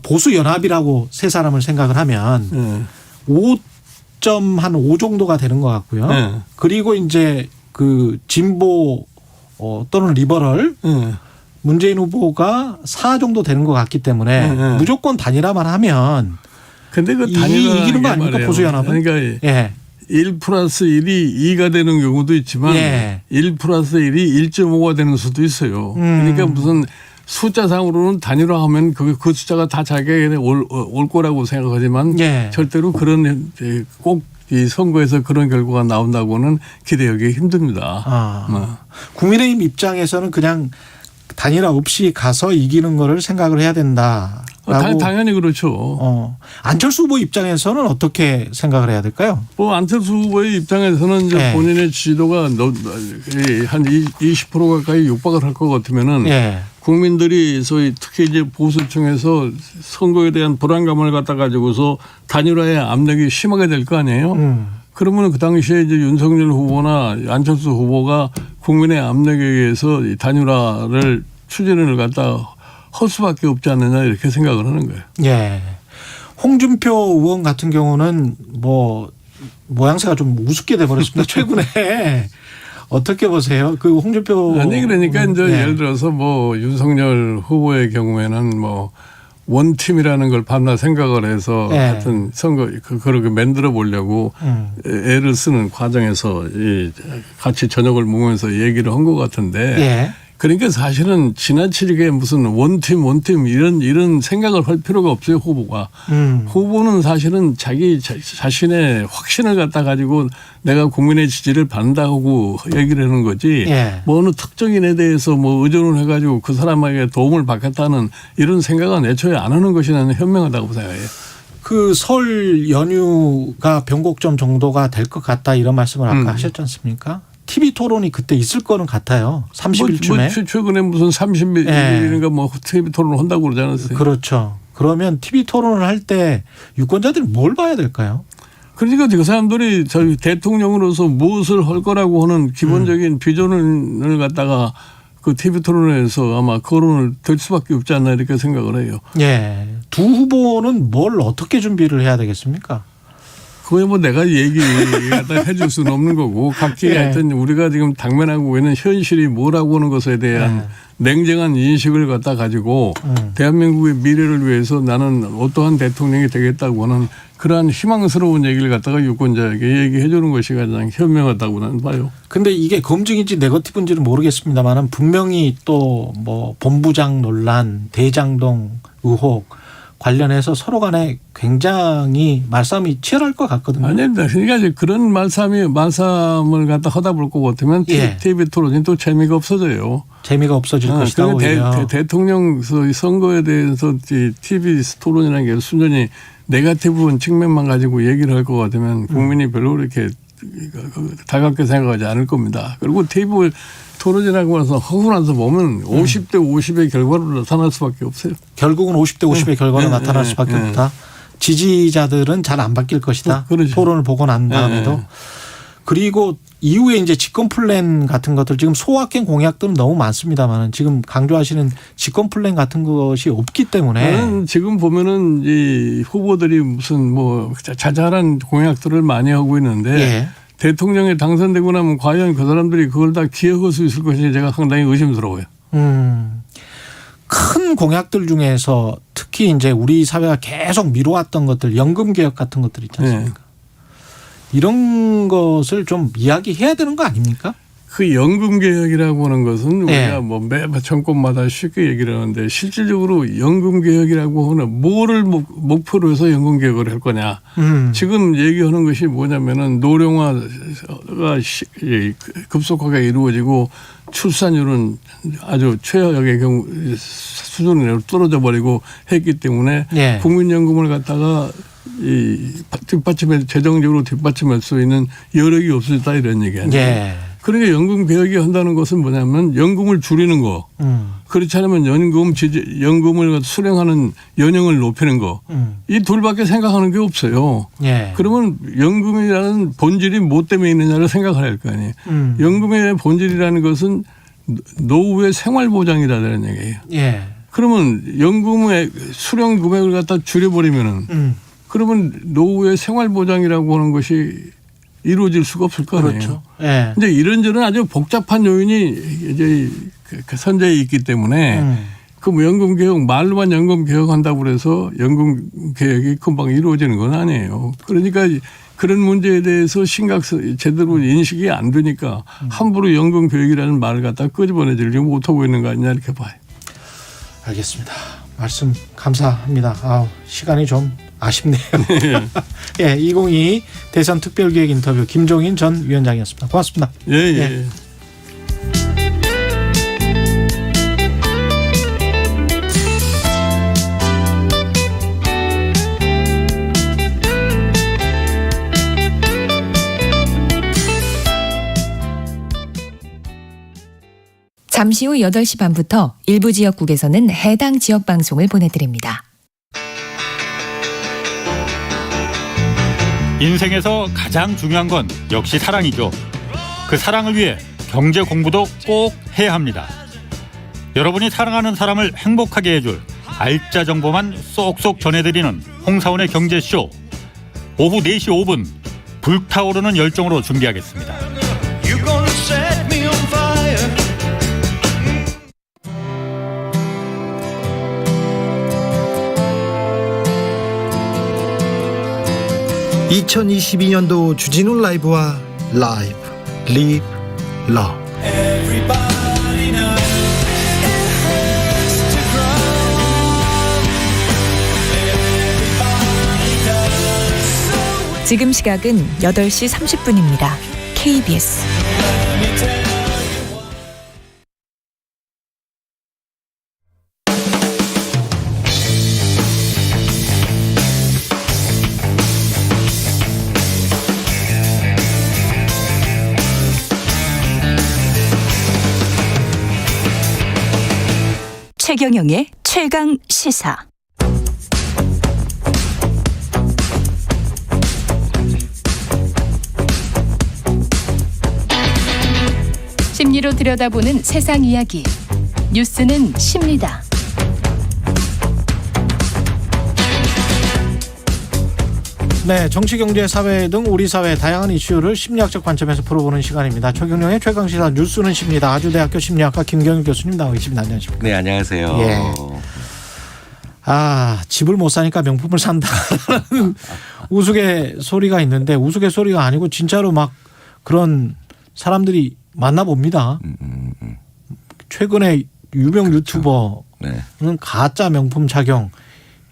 보수 연합이라고 세 사람을 생각을 하면 5.5 정도가 되는 것 같고요. 그리고 이제 그 진보 또는 리버럴 문재인 후보가 4 정도 되는 것 같기 때문에 무조건 단일화만 하면 근데 그 단일화 이기는 거 아닙니까 보수 연합은? 그러니까 1 플러스 1이 2가 되는 경우도 있지만 1 플러스 1이 1.5가 되는 수도 있어요. 그러니까 무슨 숫자상으로는 단일화하면 그 숫자가 다 자기에게 올 거라고 생각하지만 예. 절대로 그런 꼭 이 선거에서 그런 결과가 나온다고는 기대하기 힘듭니다. 국민의힘 입장에서는 그냥 단일화 없이 가서 이기는 거를 생각을 해야 된다. 당연히 그렇죠. 안철수 후보 입장에서는 어떻게 생각을 해야 될까요? 뭐 안철수 후보의 입장에서는 이제 네. 본인의 지지도가 한 20% 가까이 육박을 할 것 같으면은 예. 국민들이 소위 특히 이제 보수층에서 선거에 대한 불안감을 갖다 가지고서 단일화의 압력이 심하게 될 거 아니에요. 그러면 그 당시에 이제 윤석열 후보나 안철수 후보가 국민의 압력에 의해서 이 단일화를 추진을 갖다 할 수밖에 없지 않느냐 이렇게 생각을 하는 거예요. 예. 홍준표 의원 같은 경우는 뭐 모양새가 좀 우습게 돼버렸습니다. 최근에 어떻게 보세요? 그 홍준표 아니 그러니까 이제 예. 예를 들어서 뭐 윤석열 후보의 경우에는 뭐 원팀이라는 걸 밤낮 생각을 해서 예. 하여튼 선거 그렇게 만들어 보려고 애를 쓰는 과정에서 같이 저녁을 먹으면서 얘기를 한 것 같은데. 예. 그러니까 사실은 지나치게 무슨 원팀 이런 생각을 할 필요가 없어요 후보가. 후보는 사실은 자기 자신의 확신을 갖다 가지고 내가 국민의 지지를 받는다고 얘기를 하는 거지. 예. 뭐 어느 특정인에 대해서 뭐 의존을 해가지고 그 사람에게 도움을 받겠다는 이런 생각은 애초에 안 하는 것이 나는 현명하다고 생각해요. 그 설 연휴가 변곡점 정도가 될 것 같다 이런 말씀을 아까 하셨지 않습니까? TV 토론이 그때 있을 거는 같아요. 30일쯤에. 뭐 최근에 무슨 30일인가 뭐 TV 토론을 한다고 그러지 않았어요? 그렇죠. 그러면 TV 토론을 할 때 유권자들이 뭘 봐야 될까요? 그러니까 그 사람들이 저희 대통령으로서 무엇을 할 거라고 하는 기본적인 비전을 갖다가 그 TV 토론에서 아마 거론을 될 수밖에 없지 않나 이렇게 생각을 해요. 예. 두 후보는 뭘 어떻게 준비를 해야 되겠습니까? 그거 뭐 내가 얘기 갖다 해줄 수는 없는 거고 각기 예. 하여튼 우리가 지금 당면하고 있는 현실이 뭐라고 하는 것에 대한 냉정한 인식을 갖다 가지고 대한민국의 미래를 위해서 나는 어떠한 대통령이 되겠다고 하는 그러한 희망스러운 얘기를 갖다가 유권자에게 얘기해 주는 것이 가장 현명하다고 나는 봐요. 근데 이게 검증인지 네거티브인지는 모르겠습니다만 분명히 또 뭐 본부장 논란, 대장동 의혹 관련해서 서로 간에 굉장히 말싸움이 치열할 것 같거든요. 아닙니다. 그러니까 이제 그런 말싸움을 갖다 하다 볼 것 같으면 예. TV 토론이 또 재미가 없어져요. 재미가 없어질 것이다 오히려. 대통령 선거에 대해서 TV 토론이라는 게 순전히 네거티브 측면만 가지고 얘기를 할 것 같으면 국민이 별로 이렇게 달갑게 생각하지 않을 겁니다. 그리고 TV 토론이라고 해서 하고 나서 보면 50대 50의 결과로 나타날 수밖에 없어요. 결국은 50대 50의 결과로 나타날 수밖에 없다. 지지자들은 잘 안 바뀔 것이다. 그렇죠. 토론을 보고 난 다음에도. 그리고 이후에 이제 집권 플랜 같은 것들 지금 소확행 공약들은 너무 많습니다만 지금 강조하시는 집권 플랜 같은 것이 없기 때문에 지금 보면은 이 후보들이 무슨 뭐 자잘한 공약들을 많이 하고 있는데 예. 대통령에 당선되고 나면 과연 그 사람들이 그걸 다 기억할 수 있을 것인지 제가 상당히 의심스러워요. 큰 공약들 중에서 특히 이제 우리 사회가 계속 미뤄왔던 것들 연금 개혁 같은 것들 있지 않습니까? 이런 것을 좀 이야기해야 되는 거 아닙니까? 그 연금 개혁이라고 하는 것은 우리가 뭐 매 정권마다 쉽게 얘기를 하는데 실질적으로 연금 개혁이라고 하는 뭐를 목표로 해서 연금 개혁을 할 거냐. 지금 얘기하는 것이 뭐냐면은 노령화가 급속하게 이루어지고 출산율은 아주 최악의 경우 수준으로 떨어져 버리고 했기 때문에 국민연금을 갖다가 이 뒷받침에 재정적으로 뒷받침할 수 있는 여력이 없어졌다 이런 얘기 아니에요. 그러니까 연금 개혁이 한다는 것은 뭐냐면 연금을 줄이는 거. 그렇지 않으면 연금을 수령하는 연령을 높이는 거. 이 둘밖에 생각하는 게 없어요. 그러면 연금이라는 본질이 뭐 때문에 있느냐를 생각을 할 거 아니에요. 연금의 본질이라는 것은 노후의 생활보장이라는 얘기예요. 그러면 연금의 수령 금액을 갖다 줄여버리면은 그러면 노후의 생활보장이라고 하는 것이 이루어질 수가 없을 거 아니에요. 그렇죠. 근데 이런저런 아주 복잡한 요인이 이제 선제에 있기 때문에 그 연금 개혁 말로만 연금 개혁한다고 그래서 연금 개혁이 금방 이루어지는 건 아니에요. 그러니까 그런 문제에 대해서 제대로 인식이 안 되니까 함부로 연금 개혁이라는 말을 갖다 끄집어내지를 못하고 있는 거 아니냐 이렇게 봐요. 알겠습니다. 말씀 감사합니다. 시간이 좀 아쉽네요. 예, 2022 대선 특별기획 인터뷰 김종인 전 위원장이었습니다. 고맙습니다. 예. '잠시 후 8시 반부터 일부 지역국에서는 해당 지역 방송을 보내드립니다. 인생에서 가장 중요한 건 역시 사랑이죠. 그 사랑을 위해 경제 공부도 꼭 해야 합니다. 여러분이 사랑하는 사람을 행복하게 해줄 알짜 정보만 쏙쏙 전해드리는 홍사원의 경제쇼. 오후 4시 5분 불타오르는 열정으로 준비하겠습니다. (2022년도) 주진우 라이브와 라이브 리브 러브. 지금 시각은 8시 30분입니다. KBS 최경영의 최강 시사. 심리로 들여다보는 세상 이야기. 뉴스는 십니다. 네, 정치, 경제, 사회 등 우리 사회 다양한 이슈를 심리학적 관점에서 풀어보는 시간입니다. 최경영의 최강시사 뉴스는 십니다. 아주대학교 심리학과 김경일 교수님 나와 계십니다. 안녕하십니까? 네, 안녕하세요. 예. 집을 못 사니까 명품을 산다라는 우스갯소리가 있는데 우스갯소리가 아니고 진짜로 막 그런 사람들이 만나봅니다. 최근에 유명 유튜버는 가짜 명품 착용,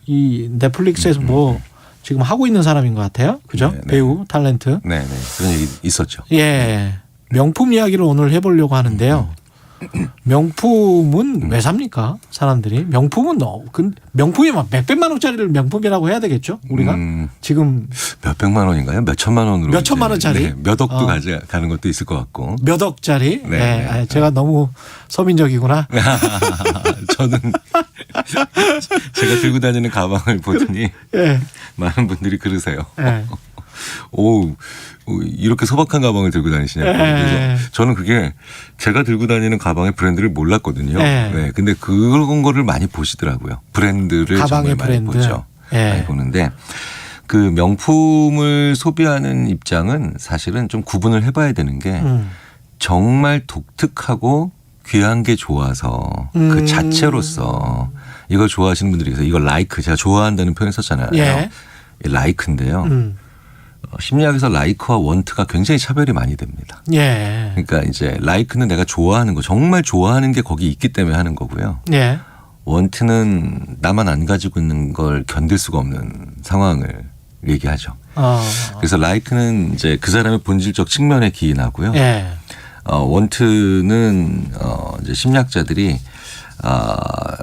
이 넷플릭스에서 지금 하고 있는 사람인 것 같아요. 그죠? 네, 배우, 탤런트. 네. 그런 얘기 있었죠. 예. 명품 이야기를 오늘 해보려고 하는데요. 명품은 왜 삽니까? 사람들이. 명품은 명품이 막 몇백만 원짜리를 명품이라고 해야 되겠죠? 우리가 지금 몇백만 원인가요? 몇천만 원으로. 몇천만 원짜리? 네, 몇 억도 가는 것도 있을 것 같고. 몇 억짜리? 네. 제가 너무 서민적이구나. 저는 제가 들고 다니는 가방을 보더니 많은 분들이 그러세요. 오, 이렇게 소박한 가방을 들고 다니시냐고. 그래서 저는 그게 제가 들고 다니는 가방의 브랜드를 몰랐거든요. 네. 근데 그런 거를 많이 보시더라고요. 브랜드를 가방의 정말 많이 브랜드. 보죠. 많이 보는데 그 명품을 소비하는 입장은 사실은 좀 구분을 해봐야 되는 게 정말 독특하고 귀한 게 좋아서 그 자체로서 이걸 좋아하시는 분들이 있어요. 이걸 라이크, 제가 좋아한다는 표현 썼잖아요. 라이크인데요. 심리학에서 라이크와 원트가 굉장히 차별이 많이 됩니다. 그러니까 이제 라이크는 내가 좋아하는 거, 정말 좋아하는 게 거기 있기 때문에 하는 거고요. 원트는 나만 안 가지고 있는 걸 견딜 수가 없는 상황을 얘기하죠. 그래서 라이크는 이제 그 사람의 본질적 측면에 기인하고요. 원트는 이제 심리학자들이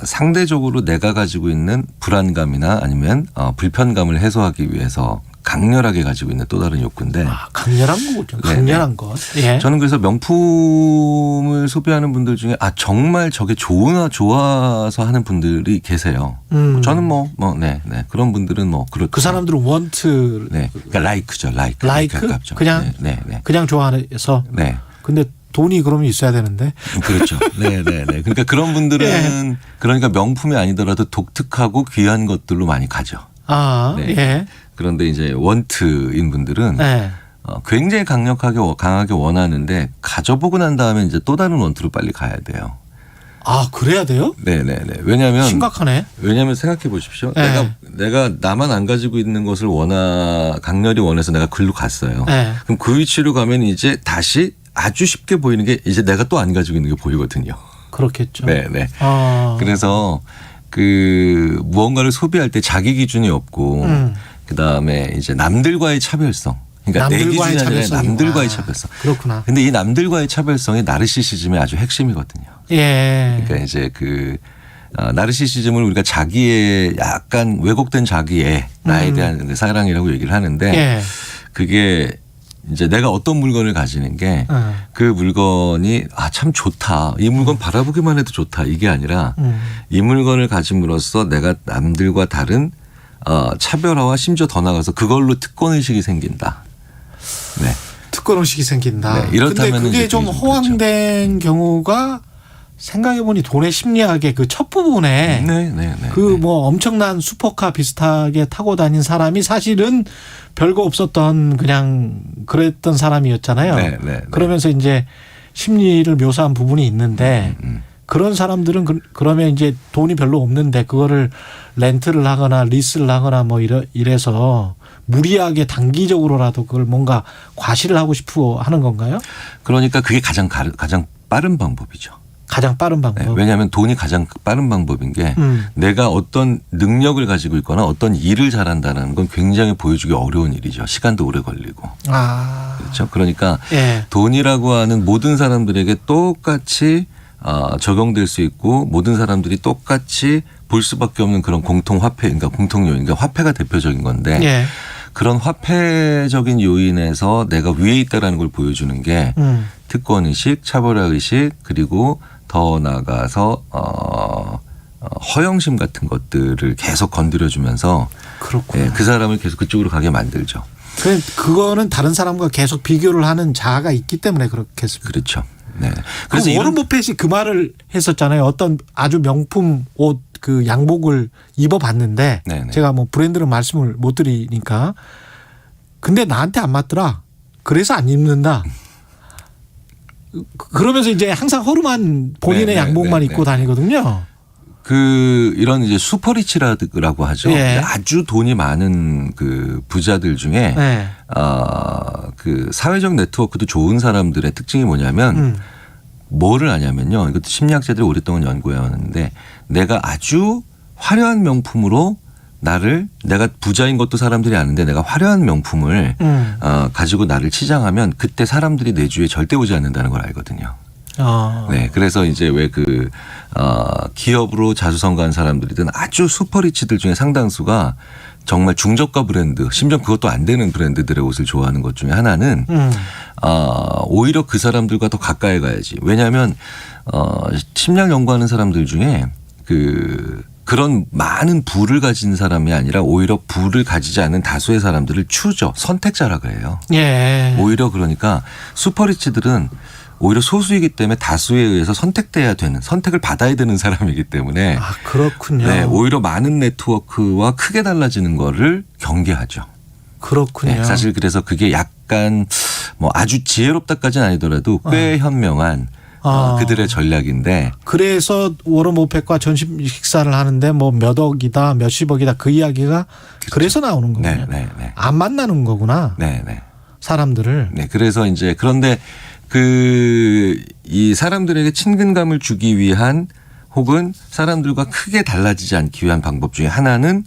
상대적으로 내가 가지고 있는 불안감이나 아니면 불편감을 해소하기 위해서 강렬하게 가지고 있는 또 다른 욕구인데. 강렬한 거죠. 강렬한 것. 저는 그래서 명품을 소비하는 분들 중에 정말 저게 좋아서 하는 분들이 계세요. 저는 그런 분들은 그렇죠. 그 사람들은 원트. 그러니까 라이크죠. 라이크? 그냥? 그냥 좋아해서? 근데 돈이 그러면 있어야 되는데. 그렇죠. 그러니까 그런 분들은 그러니까 명품이 아니더라도 독특하고 귀한 것들로 많이 가죠. 그런데 이제 원트인 분들은 굉장히 강하게 원하는데 가져보고 난 다음에 이제 또 다른 원트로 빨리 가야 돼요. 그래야 돼요? 왜냐하면 심각하네. 왜냐하면 생각해 보십시오. 내가 나만 안 가지고 있는 것을 강렬히 원해서 내가 글로 갔어요. 그럼 그 위치로 가면 이제 다시 아주 쉽게 보이는 게 이제 내가 또 안 가지고 있는 게 보이거든요. 그렇겠죠. 네. 그래서 그 무언가를 소비할 때 자기 기준이 없고 그다음에 이제 남들과의 차별성. 그러니까 내 기준이 아니라 남들과의 차별성. 그렇구나. 근데 이 남들과의 차별성이 나르시시즘의 아주 핵심이거든요. 예. 그러니까 이제 나르시시즘을 우리가 자기의 약간 왜곡된 자기의 나에 대한 사랑이라고 얘기를 하는데 예. 그게 이제 내가 어떤 물건을 가지는 게 그 물건이 참 좋다. 이 물건 바라보기만 해도 좋다. 이게 아니라 이 물건을 가짐으로써 내가 남들과 다른 차별화와 심지어 더 나가서 그걸로 특권의식이 생긴다. 네. 특권의식이 생긴다. 네. 이렇다면 근데 그게 좀 허황된 경우가 생각해보니 돈의 심리학의 그 첫 부분에 그 뭐 엄청난 슈퍼카 비슷하게 타고 다닌 사람이 사실은 별거 없었던 그냥 그랬던 사람이었잖아요. 네. 그러면서 이제 심리를 묘사한 부분이 있는데 그런 사람들은 그러면 이제 돈이 별로 없는데 그거를 렌트를 하거나 리스를 하거나 뭐 이래서 무리하게 단기적으로라도 그걸 뭔가 과시를 하고 싶어 하는 건가요? 그러니까 그게 가장 빠른 방법이죠. 가장 빠른 방법. 네, 왜냐하면 돈이 가장 빠른 방법인 게 내가 어떤 능력을 가지고 있거나 어떤 일을 잘한다는 건 굉장히 보여주기 어려운 일이죠. 시간도 오래 걸리고. 그렇죠. 그러니까 돈이라고 하는 모든 사람들에게 똑같이 적용될 수 있고 모든 사람들이 똑같이 볼 수밖에 없는 그런 공통화폐, 그러니까 공통요인, 그러니까 화폐가 대표적인 건데 그런 화폐적인 요인에서 내가 위에 있다라는 걸 보여주는 게 특권의식, 차별화의식 그리고 더 나아가서 허영심 같은 것들을 계속 건드려주면서 그 사람을 계속 그쪽으로 가게 만들죠. 그거는 다른 사람과 계속 비교를 하는 자아가 있기 때문에 그렇겠습니다. 그렇죠. 네. 그래서 워런 버핏이 그 말을 했었잖아요. 어떤 아주 명품 옷 그 양복을 입어봤는데 제가 뭐 브랜드는 말씀을 못 드리니까 근데 나한테 안 맞더라. 그래서 안 입는다. 그러면서 이제 항상 허름한 본인의 양복만 입고 다니거든요. 이런 이제 슈퍼리치라고 하죠. 아주 돈이 많은 그 부자들 중에 그 사회적 네트워크도 좋은 사람들의 특징이 뭐냐면 뭐를 하냐면요. 이것도 심리학자들이 오랫동안 연구해왔는데 내가 아주 화려한 명품으로 내가 부자인 것도 사람들이 아는데 내가 화려한 명품을 가지고 나를 치장하면 그때 사람들이 내 주위에 절대 오지 않는다는 걸 알거든요. 네, 그래서 이제 왜 기업으로 자수성가한 사람들이든 아주 슈퍼리치들 중에 상당수가 정말 중저가 브랜드, 심지어 그것도 안 되는 브랜드들의 옷을 좋아하는 것 중에 하나는 오히려 그 사람들과 더 가까이 가야지. 왜냐하면 심리학 연구하는 사람들 중에 그런 많은 부를 가진 사람이 아니라 오히려 부를 가지지 않은 다수의 사람들을 추죠. 선택자라고 해요. 오히려 그러니까 슈퍼리치들은 오히려 소수이기 때문에 다수에 의해서 선택을 받아야 되는 사람이기 때문에 그렇군요. 네, 오히려 많은 네트워크와 크게 달라지는 거를 경계하죠. 그렇군요. 네, 사실 그래서 그게 약간 뭐 아주 지혜롭다까지는 아니더라도 꽤 현명한 그들의 전략인데. 그래서 워런 버핏과 점심 식사를 하는데 뭐 몇 억이다 몇십억이다 그 이야기가 그래서 나오는 거군요. 안 만나는 거구나. 사람들을. 네, 그래서 이제 그런데 이 사람들에게 친근감을 주기 위한 혹은 사람들과 크게 달라지지 않기 위한 방법 중에 하나는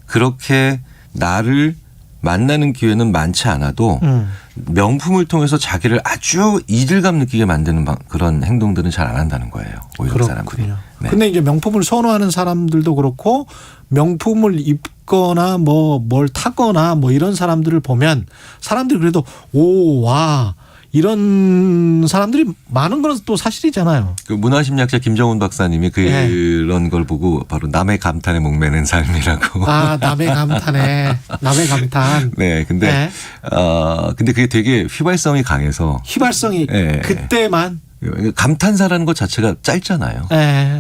그렇게 나를 만나는 기회는 많지 않아도 명품을 통해서 자기를 아주 이질감 느끼게 만드는 그런 행동들은 잘 안 한다는 거예요. 오히려 사람들이. 근데 이제 명품을 선호하는 사람들도 그렇고 명품을 입거나 뭐 뭘 타거나 뭐 이런 사람들을 보면 사람들이 그래도 와 이런 사람들이 많은 건 또 사실이잖아요. 그 문화심리학자 김정훈 박사님이 그런 걸 보고 바로 남의 감탄에 목매는 삶이라고. 남의 감탄. 네, 근데 그게 되게 휘발성이 강해서. 그때만. 감탄사라는 것 자체가 짧잖아요.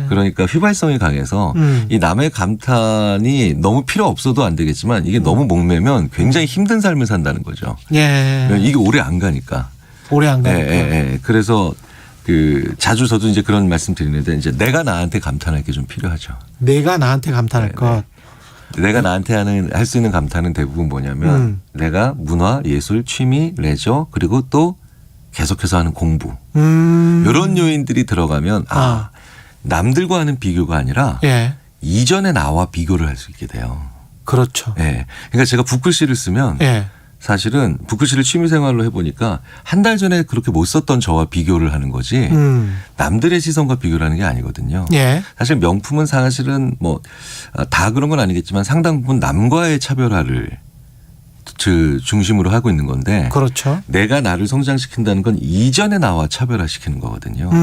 그러니까 휘발성이 강해서 이 남의 감탄이 너무 필요 없어도 안 되겠지만 이게 너무 목매면 굉장히 힘든 삶을 산다는 거죠. 이게 오래 안 가니까. 그래서 자주 저도 이제 그런 말씀 드리는데 이제 내가 나한테 감탄할 게 좀 필요하죠. 내가 나한테 감탄할 것. 내가 나한테 할 수 있는 감탄은 대부분 뭐냐면 내가 문화, 예술, 취미, 레저 그리고 또 계속해서 하는 공부 이런 요인들이 들어가면 남들과 하는 비교가 아니라 예. 이전의 나와 비교를 할 수 있게 돼요. 그렇죠. 예. 그러니까 제가 붓글씨를 쓰면 예. 사실은 붓글씨를 취미생활로 해보니까 한 달 전에 그렇게 못 썼던 저와 비교를 하는 거지 남들의 시선과 비교를 하는 게 아니거든요. 예. 사실 명품은 사실은 뭐 다 그런 건 아니겠지만 상당 부분 남과의 차별화를 중심으로 하고 있는 건데 그렇죠. 내가 나를 성장시킨다는 건 이전의 나와 차별화시키는 거거든요.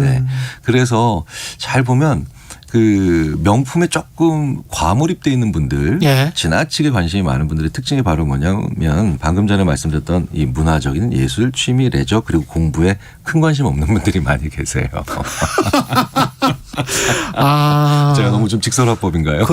네. 그래서 잘 보면 그 명품에 조금 과몰입돼 있는 분들, 예. 지나치게 관심이 많은 분들의 특징이 바로 뭐냐면 방금 전에 말씀드렸던 이 문화적인 예술, 취미, 레저 그리고 공부에 큰 관심 없는 분들이 많이 계세요. 제가 너무 좀 직설화법인가요?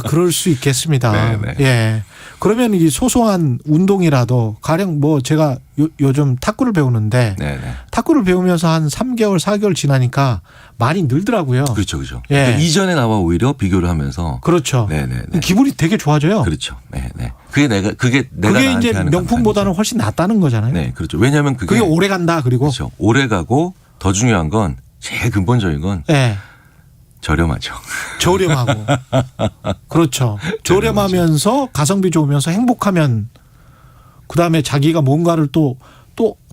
그럴 수 있겠습니다. 네네. 예. 그러면 이 소소한 운동이라도 가령 뭐 제가 요즘 탁구를 배우는데 네네. 탁구를 배우면서 한 3개월, 4개월 지나니까 많이 늘더라고요. 그렇죠, 그렇죠. 예. 그러니까 이전에 나와 오히려 비교를 하면서 그렇죠. 네네. 기분이 되게 좋아져요. 그렇죠. 네네. 그게 내가 그게 나한테 이제 하는 명품보다는 훨씬 낫다는 거잖아요. 네, 그렇죠. 왜냐하면 그게 오래 간다. 그리고 그렇죠. 오래 가고 더 중요한 건 제일 근본적인 건 예. 저렴하죠. 저렴하고 그렇죠. 저렴하면서 가성비 좋으면서 행복하면 그다음에 자기가 뭔가를 또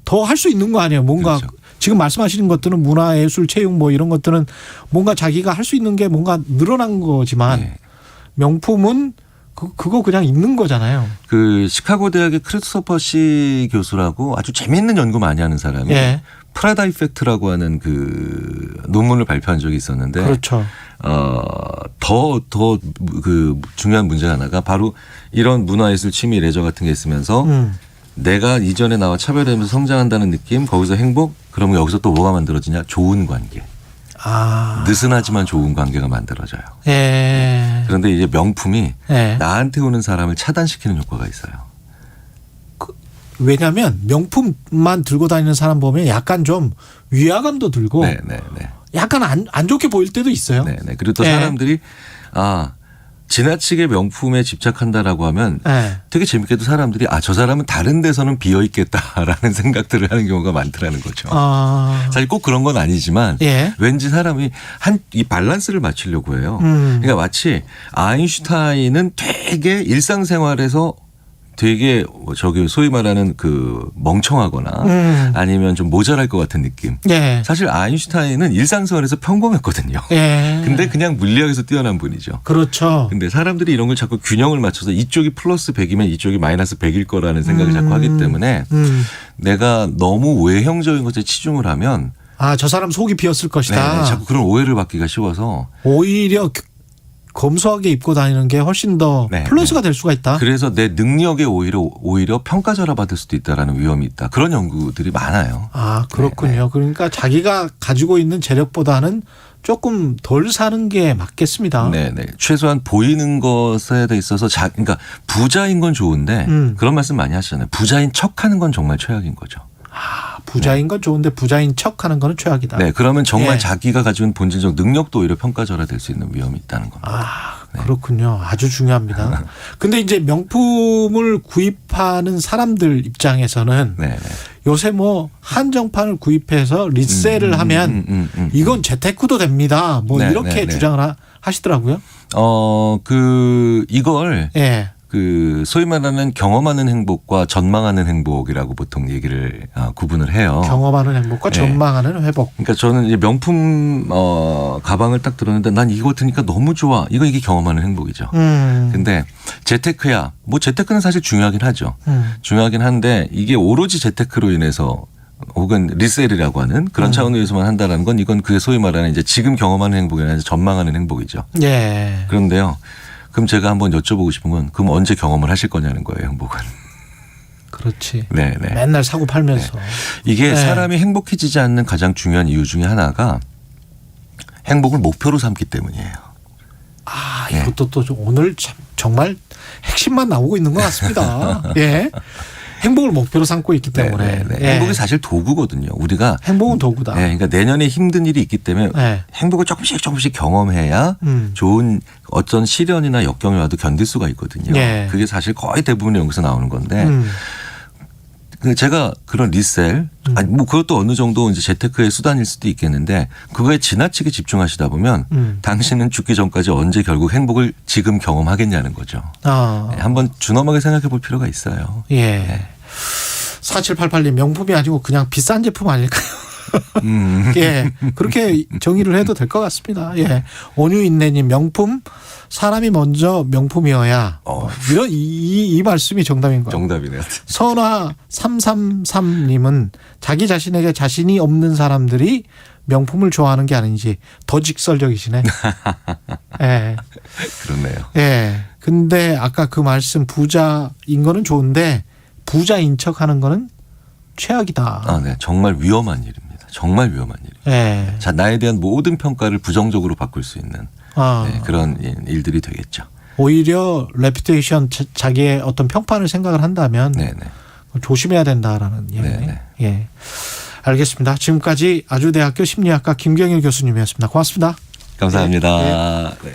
더 할 수 있는 거 아니에요. 뭔가 그렇죠. 지금 말씀하시는 것들은 문화, 예술, 체육 뭐 이런 것들은 뭔가 자기가 할 수 있는 게 뭔가 늘어난 거지만 네. 명품은 그거 그냥 있는 거잖아요. 그 시카고 대학의 크리스토퍼 씨 교수라고 아주 재미있는 연구 많이 하는 사람이 예. 프라다 이펙트라고 하는 그 논문을 발표한 적이 있었는데 그렇죠. 더 그 중요한 문제 하나가 바로 이런 문화예술, 취미, 레저 같은 게 있으면서 내가 이전에 나와 차별되면서 성장한다는 느낌, 거기서 행복, 그러면 여기서 또 뭐가 만들어지냐? 좋은 관계. 느슨하지만 좋은 관계가 만들어져요. 예. 그런데 이제 명품이 예. 나한테 오는 사람을 차단시키는 효과가 있어요. 왜냐하면 명품만 들고 다니는 사람 보면 약간 좀 위화감도 들고 약간 안 좋게 보일 때도 있어요. 네네. 그리고 또 예. 사람들이 지나치게 명품에 집착한다라고 하면 예. 되게 재밌게도 사람들이 저 사람은 다른 데서는 비어 있겠다라는 생각들을 하는 경우가 많더라는 거죠. 사실 꼭 그런 건 아니지만 예. 왠지 사람이 이 밸런스를 맞추려고 해요. 그러니까 마치 아인슈타인은 되게 일상생활에서 되게 소위 말하는 그 멍청하거나 아니면 좀 모자랄 것 같은 느낌. 예. 사실 아인슈타인은 일상생활에서 평범했거든요. 예. 근데 그냥 물리학에서 뛰어난 분이죠. 그렇죠. 근데 사람들이 이런 걸 자꾸 균형을 맞춰서 이쪽이 플러스 100이면 이쪽이 마이너스 100일 거라는 생각을 자꾸 하기 때문에 내가 너무 외형적인 것에 치중을 하면 저 사람 속이 비었을 것이다. 네, 자꾸 그런 오해를 받기가 쉬워서 오히려 검소하게 입고 다니는 게 훨씬 더 플러스가 될 수가 있다. 그래서 내 능력에 오히려 평가절하 받을 수도 있다라는 위험이 있다. 그런 연구들이 많아요. 그렇군요. 그러니까 자기가 가지고 있는 재력보다는 조금 덜 사는 게 맞겠습니다. 네네. 최소한 보이는 것에 있어서 그러니까 부자인 건 좋은데 그런 말씀 많이 하시잖아요. 부자인 척하는 건 정말 최악인 거죠. 부자인 건 좋은데 부자인 척하는 거는 최악이다. 네, 그러면 정말 예. 자기가 가지고 있는 본질적 능력도 오히려 평가절하될 수 있는 위험이 있다는 겁니다. 그렇군요. 아주 중요합니다. 근데 이제 명품을 구입하는 사람들 입장에서는 요새 뭐 한정판을 구입해서 리셀을 하면 이건 재테크도 됩니다. 뭐 이렇게 주장을 하시더라고요. 이걸 예. 그 소위 말하는 경험하는 행복과 전망하는 행복이라고 보통 얘기를 구분을 해요. 경험하는 행복과 전망하는 회복. 그러니까 저는 이제 명품 가방을 딱 들었는데 난 이거 드니까 너무 좋아. 이게 경험하는 행복이죠. 근데 재테크야. 뭐 재테크는 사실 중요하긴 하죠. 중요하긴 한데 이게 오로지 재테크로 인해서 혹은 리셀이라고 하는 그런 차원에서만 한다는 건 이건 그게 소위 말하는 이제 지금 경험하는 행복이 아니라 전망하는 행복이죠. 예. 그런데요. 그럼 제가 한번 여쭤보고 싶은 건 그럼 언제 경험을 하실 거냐는 거예요, 행복은. 그렇지. 네네. 맨날 사고 팔면서. 이게 사람이 행복해지지 않는 가장 중요한 이유 중에 하나가 행복을 목표로 삼기 때문이에요. 이것도 또 오늘 참 정말 핵심만 나오고 있는 것 같습니다. 예. 행복을 목표로 삼고 있기 때문에. 행복이 사실 도구거든요. 우리가 행복은 도구다. 그러니까 내년에 힘든 일이 있기 때문에 행복을 조금씩 경험해야 좋은 어떤 시련이나 역경이 와도 견딜 수가 있거든요. 그게 사실 거의 대부분의 연구에서 나오는 건데 근데 제가 그런 리셀, 아니 뭐 그것도 어느 정도 이제 재테크의 수단일 수도 있겠는데 그거에 지나치게 집중하시다 보면 당신은 죽기 전까지 언제 결국 행복을 지금 경험하겠냐는 거죠. 네, 한번 준엄하게 생각해 볼 필요가 있어요. 예. 네. 4788님 명품이 아니고 그냥 비싼 제품 아닐까요? 예, 그렇게 정의를 해도 될 것 같습니다. 예, 온유인내님 명품 사람이 먼저 명품이어야 이런 이 말씀이 정답인 거예요. 정답이네요. 선화 333님은 자기 자신에게 자신이 없는 사람들이 명품을 좋아하는 게 아닌지 더 직설적이시네. 예, 그렇네요. 예, 근데 아까 그 말씀 부자인 거는 좋은데 부자인 척하는 거는 최악이다. 아, 네, 정말 위험한 일입니다. 정말 위험한 일. 예. 자, 나에 대한 모든 평가를 부정적으로 바꿀 수 있는 네, 그런 일들이 되겠죠. 오히려 레퓨테이션 자기의 어떤 평판을 생각을 한다면 조심해야 된다라는 얘기네. 예. 알겠습니다. 지금까지 아주대학교 심리학과 김경일 교수님이었습니다. 고맙습니다. 감사합니다. 네.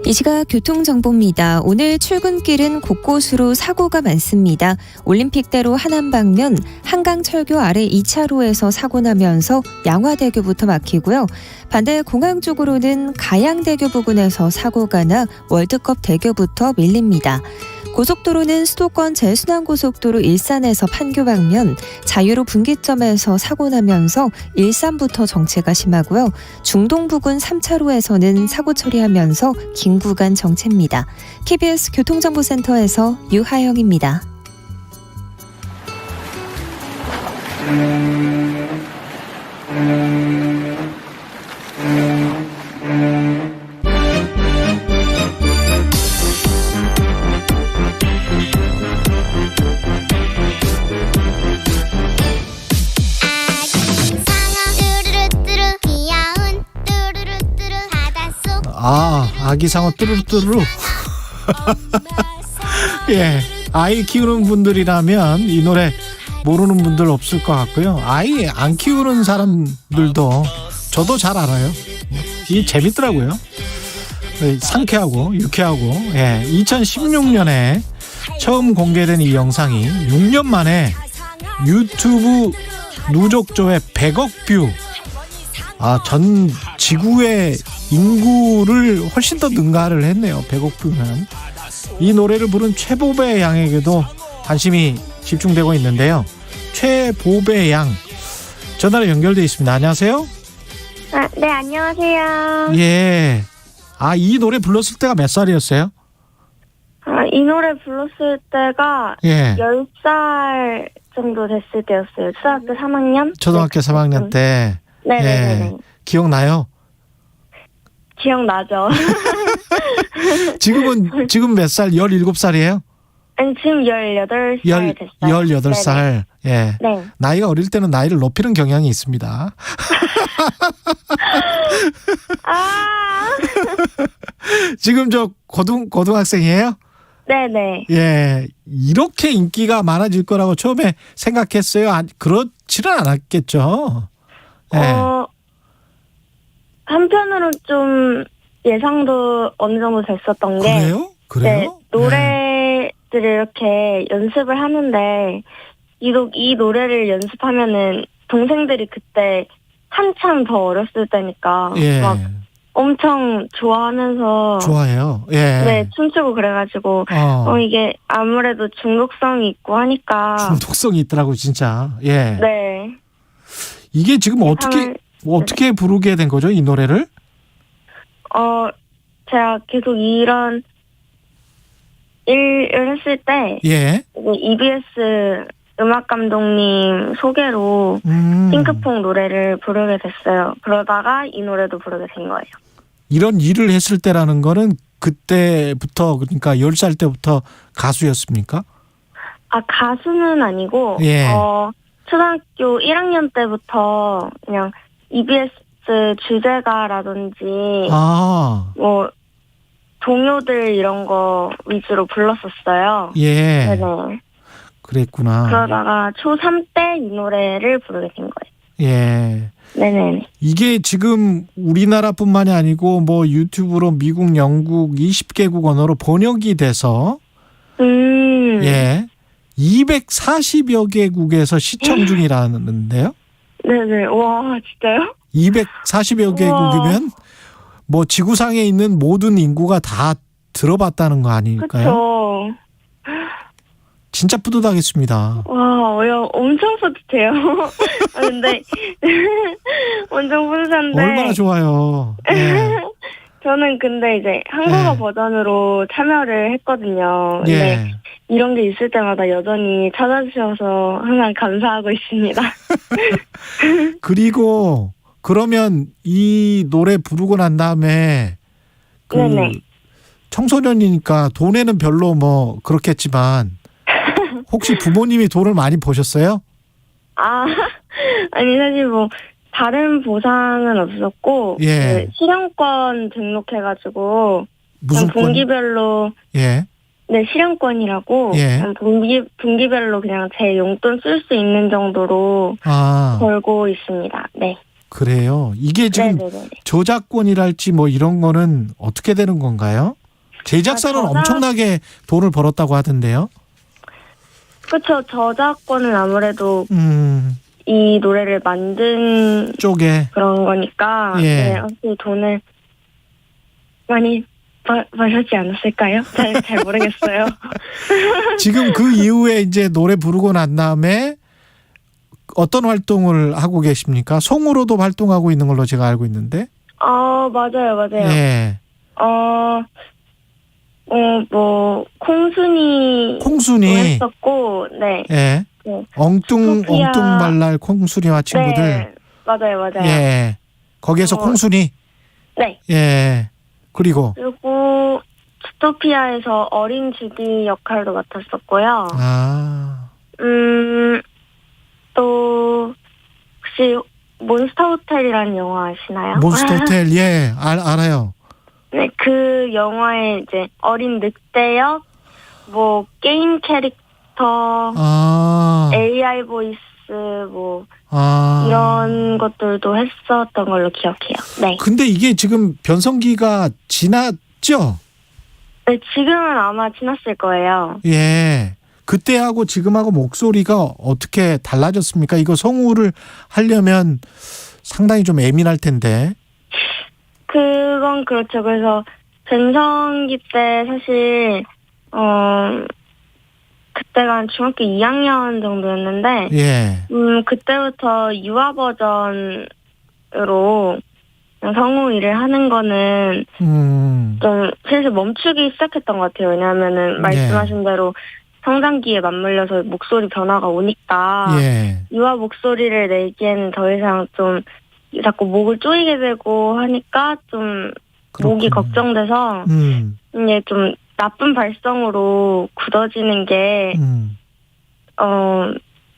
이 시각 교통정보입니다. 오늘 출근길은 곳곳으로 사고가 많습니다. 올림픽대로 하남 방면 한강철교 아래 2차로에서 사고 나면서 양화대교부터 막히고요. 반대 공항 쪽으로는 가양대교 부근에서 사고가 나 월드컵 대교부터 밀립니다. 고속도로는 수도권 제순환고속도로 일산에서 판교 방면 자유로 분기점에서 사고 나면서 일산부터 정체가 심하고요. 중동 부근 3차로에서는 사고 처리하면서 긴 구간 정체입니다. KBS 교통정보센터에서 유하영입니다. 아기상어 뚜루뚜루. 예, 아이 키우는 분들이라면 이 노래 모르는 분들 없을 것 같고요. 아이 안 키우는 사람들도 저도 잘 알아요. 이 재밌더라고요. 상쾌하고 유쾌하고. 예, 2016년에 처음 공개된 이 영상이 6년 만에 유튜브 누적 조회 100억 뷰. 전 지구의 인구를 훨씬 더 능가를 했네요. 100억 뷰면. 이 노래를 부른 최보배 양에게도 관심이 집중되고 있는데요. 최보배 양 전화로 연결돼 있습니다. 안녕하세요. 네, 안녕하세요. 예. 이 노래 불렀을 때가 몇 살이었어요? 이 노래 불렀을 때가 예. 10살 정도 됐을 때였어요. 초등학교 3학년? 초등학교 3학년 때. 네네네. 예. 기억나요? 기억나죠. 지금 몇 살? 17살이에요? 아니, 지금 18살 됐어요. 18살. 예. 네. 나이가 어릴 때는 나이를 높이는 경향이 있습니다. 지금 저 고등학생이에요? 네네. 예. 이렇게 인기가 많아질 거라고 처음에 생각했어요? 그렇지는 않았겠죠? 예. 한편으로 좀 예상도 어느 정도 됐었던 게. 그래요? 네, 노래들을 이렇게 연습을 하는데, 이 노래를 연습하면은 동생들이 그때 한참 더 어렸을 때니까. 예. 막 엄청 좋아하면서. 좋아해요. 예. 네, 춤추고 그래가지고. 이게 아무래도 중독성이 있고 하니까. 중독성이 있더라고, 진짜. 예. 네. 이게 지금 어떻게 부르게 된 거죠, 이 노래를? 제가 계속 이런 일을 했을 때, 예. EBS 음악 감독님 소개로 핑크퐁 노래를 부르게 됐어요. 그러다가 이 노래도 부르게 된 거예요. 이런 일을 했을 때라는 거는 그때부터, 그러니까 10살 때부터 가수였습니까? 가수는 아니고, 예. 초등학교 1학년 때부터 그냥 EBS 주제가라든지, 뭐, 동요들 이런 거 위주로 불렀었어요. 예. 네네. 그랬구나. 그러다가 초3 때 이 노래를 부르게 된 거예요. 예. 네네. 이게 지금 우리나라뿐만이 아니고 뭐 유튜브로 미국, 영국 20개국 언어로 번역이 돼서 예. 240여 개국에서 시청 중이라는데요. 네네. 와, 진짜요? 240여 개국이면 뭐 지구상에 있는 모든 인구가 다 들어봤다는 거 아닐까요? 그렇죠. 진짜 뿌듯하겠습니다. 와, 엄청 뿌듯해요. 근데 엄청 뿌듯한데. 얼마나 좋아요. 예. 저는 근데 이제 한국어 예. 버전으로 참여를 했거든요. 근데 예. 이런 게 있을 때마다 여전히 찾아주셔서 항상 감사하고 있습니다. 그리고 그러면 이 노래 부르고 난 다음에 그 네네. 청소년이니까 돈에는 별로 뭐 그렇겠지만 혹시 부모님이 돈을 많이 버셨어요? 아니 사실 뭐 다른 보상은 없었고 예. 그 실용권 등록해가지고 무슨 그냥 분기별로 예. 네 실용권이라고 예. 그냥 분기별로 그냥 제 용돈 쓸 수 있는 정도로 벌고 있습니다. 네. 그래요. 이게 지금 네네네. 저작권이랄지 뭐 이런 거는 어떻게 되는 건가요? 제작사는 엄청나게 돈을 벌었다고 하던데요. 그렇죠. 저작권은 아무래도 이 노래를 만든 쪽에 그런 거니까 예. 네, 확실히 돈을 많이 버셨지 않았을까요? 잘 모르겠어요. 지금 그 이후에 이제 노래 부르고 난 다음에 어떤 활동을 하고 계십니까? 송으로도 활동하고 있는 걸로 제가 알고 있는데. 맞아요. 예. 뭐 콩순이 했었고, 네. 예. 네. 엉뚱발랄 콩순이와 친구들. 네. 맞아요. 예. 거기에서 콩순이. 네. 예. 그리고 스토피아에서 어린 주디 역할도 맡았었고요. 또 혹시 몬스터 호텔이라는 영화 아시나요? 몬스터 호텔 예 알아요. 네, 그 영화에 이제 어린 늑대 뭐 게임 캐릭터, AI 보이스 뭐 이런 것들도 했었던 걸로 기억해요. 네. 근데 이게 지금 변성기가 지났죠? 네, 지금은 아마 지났을 거예요. 예. 그때하고 지금하고 목소리가 어떻게 달라졌습니까? 이거 성우를 하려면 상당히 좀 예민할 텐데. 그건 그렇죠. 그래서 변성기 때 사실 그때가 한 중학교 2학년 정도였는데 그때부터 유아 버전으로 성우 일을 하는 거는 좀 슬슬 멈추기 시작했던 것 같아요. 왜냐하면은 말씀하신 대로 성장기에 맞물려서 목소리 변화가 오니까 유아 목소리를 내기에는 더 이상 좀 자꾸 목을 조이게 되고 하니까 좀 목이 걱정돼서 이게 좀 나쁜 발성으로 굳어지는 게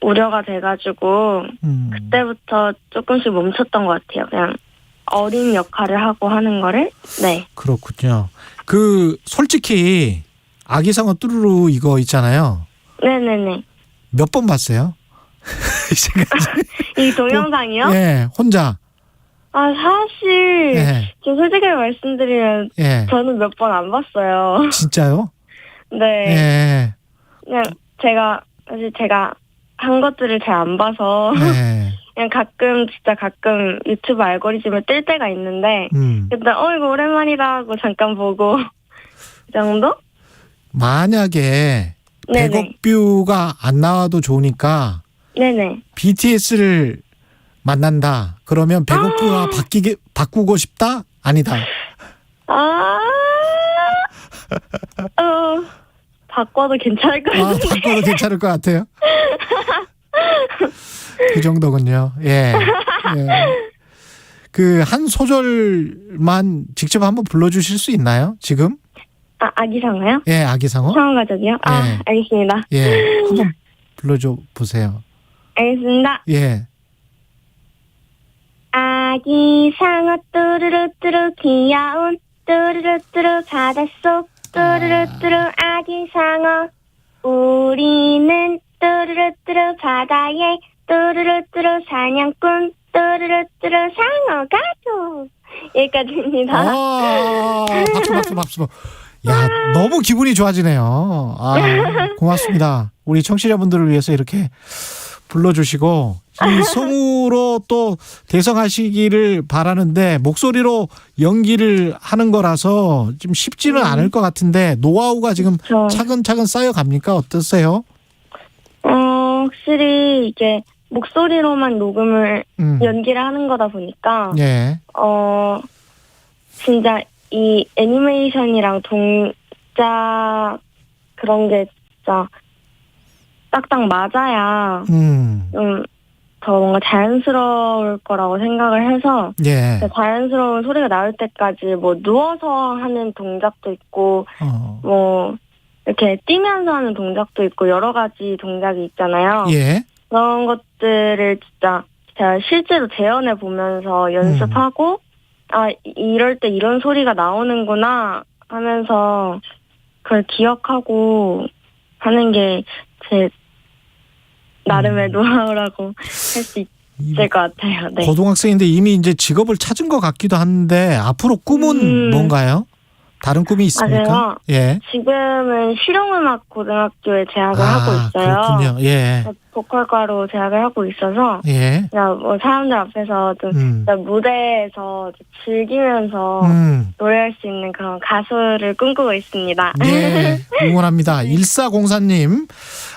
우려가 돼가지고 그때부터 조금씩 멈췄던 것 같아요. 그냥 어린 역할을 하고 하는 거를. 네. 그렇군요. 그 솔직히 아기상어 뚜루루 이거 있잖아요. 네네네. 몇 번 봤어요? 이 동영상이요? 네, 혼자. 사실 저 솔직히 말씀드리면 저는 몇 번 안 봤어요. 진짜요? 네. 그냥 제가 한 것들을 잘 안 봐서 그냥 가끔 유튜브 알고리즘을 뜰 때가 있는데 그때 이거 오랜만이다 하고 잠깐 보고 그 정도? 만약에 100억 뷰가 안 나와도 좋으니까 BTS를 만난다. 그러면 100억 뷰가 바꾸고 싶다? 아니다. 바꿔도 괜찮을 것 같아요. 바꿔도 괜찮을 것 같아요. 그 정도군요. 예. 그 한 소절만 직접 한번 불러주실 수 있나요? 지금? 아기상어요? 예, 아기상어. 상어가족이요? 알겠습니다. 예, 한번 불러줘 보세요. 알겠습니다. 예. 아기상어 뚜루루뚜루 귀여운 뚜루루뚜루 바닷속 뚜루루뚜루 아기상어 우리는 뚜루루뚜루 바다에 뚜루루뚜루 사냥꾼 뚜루루뚜루 상어가족 여기까지입니다. 박수. 야, 너무 기분이 좋아지네요. 아, 고맙습니다. 우리 청취자분들을 위해서 이렇게 불러주시고 이 송으로 또 대성하시기를 바라는데 목소리로 연기를 하는 거라서 좀 쉽지는 않을 것 같은데 노하우가 지금 차근차근 쌓여갑니까? 어떠세요? 확실히 이게 목소리로만 녹음을 연기를 하는 거다 보니까 예. 진짜 이 애니메이션이랑 동작 그런 게 진짜 딱딱 맞아야 더 뭔가 자연스러울 거라고 생각을 해서 예. 자연스러운 소리가 나올 때까지 뭐 누워서 하는 동작도 있고 뭐 이렇게 뛰면서 하는 동작도 있고 여러 가지 동작이 있잖아요. 예. 그런 것들을 진짜 제가 실제로 재현해 보면서 연습하고 아 이럴 때 이런 소리가 나오는구나 하면서 그걸 기억하고 하는 게 제 나름의 노하우라고 할 수 있을 것 같아요. 네. 고등학생인데 이미 이제 직업을 찾은 것 같기도 한데 앞으로 꿈은 뭔가요? 다른 꿈이 있습니까? 맞아요. 예. 지금은 실용음악 고등학교에 재학을 하고 있어요. 그렇군요. 예. 보컬과로 재학을 하고 있어서 예. 그냥 뭐 사람들 앞에서 좀 무대에서 즐기면서 노래할 수 있는 그런 가수를 꿈꾸고 있습니다. 예. 응원합니다. 1404님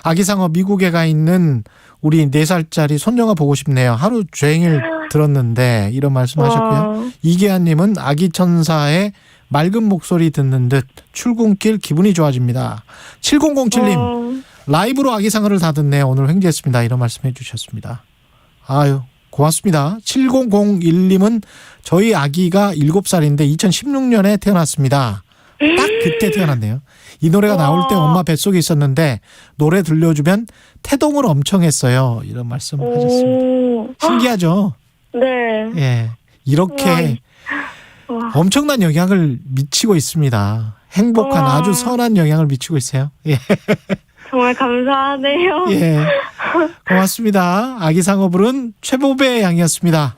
아기상어 미국에 가 있는 우리 4살짜리 손녀가 보고 싶네요. 하루 종일 들었는데 이런 말씀하셨고요. 이계한님은 아기 천사의 맑은 목소리 듣는 듯 출근길 기분이 좋아집니다. 7007님 라이브로 아기상어를 다 듣네요. 오늘 횡재했습니다. 이런 말씀해 주셨습니다. 아유 고맙습니다. 7001님은 저희 아기가 7살인데 2016년에 태어났습니다. 딱 그때 태어났네요. 이 노래가 나올 때 엄마 뱃속에 있었는데 노래 들려주면 태동을 엄청 했어요. 이런 말씀 하셨습니다. 신기하죠? 네. 예, 이렇게 엄청난 영향을 미치고 있습니다. 행복한 아주 선한 영향을 미치고 있어요. 예. 정말 감사하네요. 예, 고맙습니다. 아기상어 부른 최보배 양이었습니다.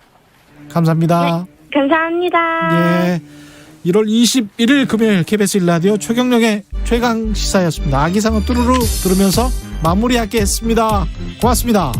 감사합니다. 네, 감사합니다. 예, 1월 21일 금요일 KBS 1라디오 최경영의 최강시사였습니다. 아기상어 뚜루루 들으면서 마무리하겠습니다. 고맙습니다.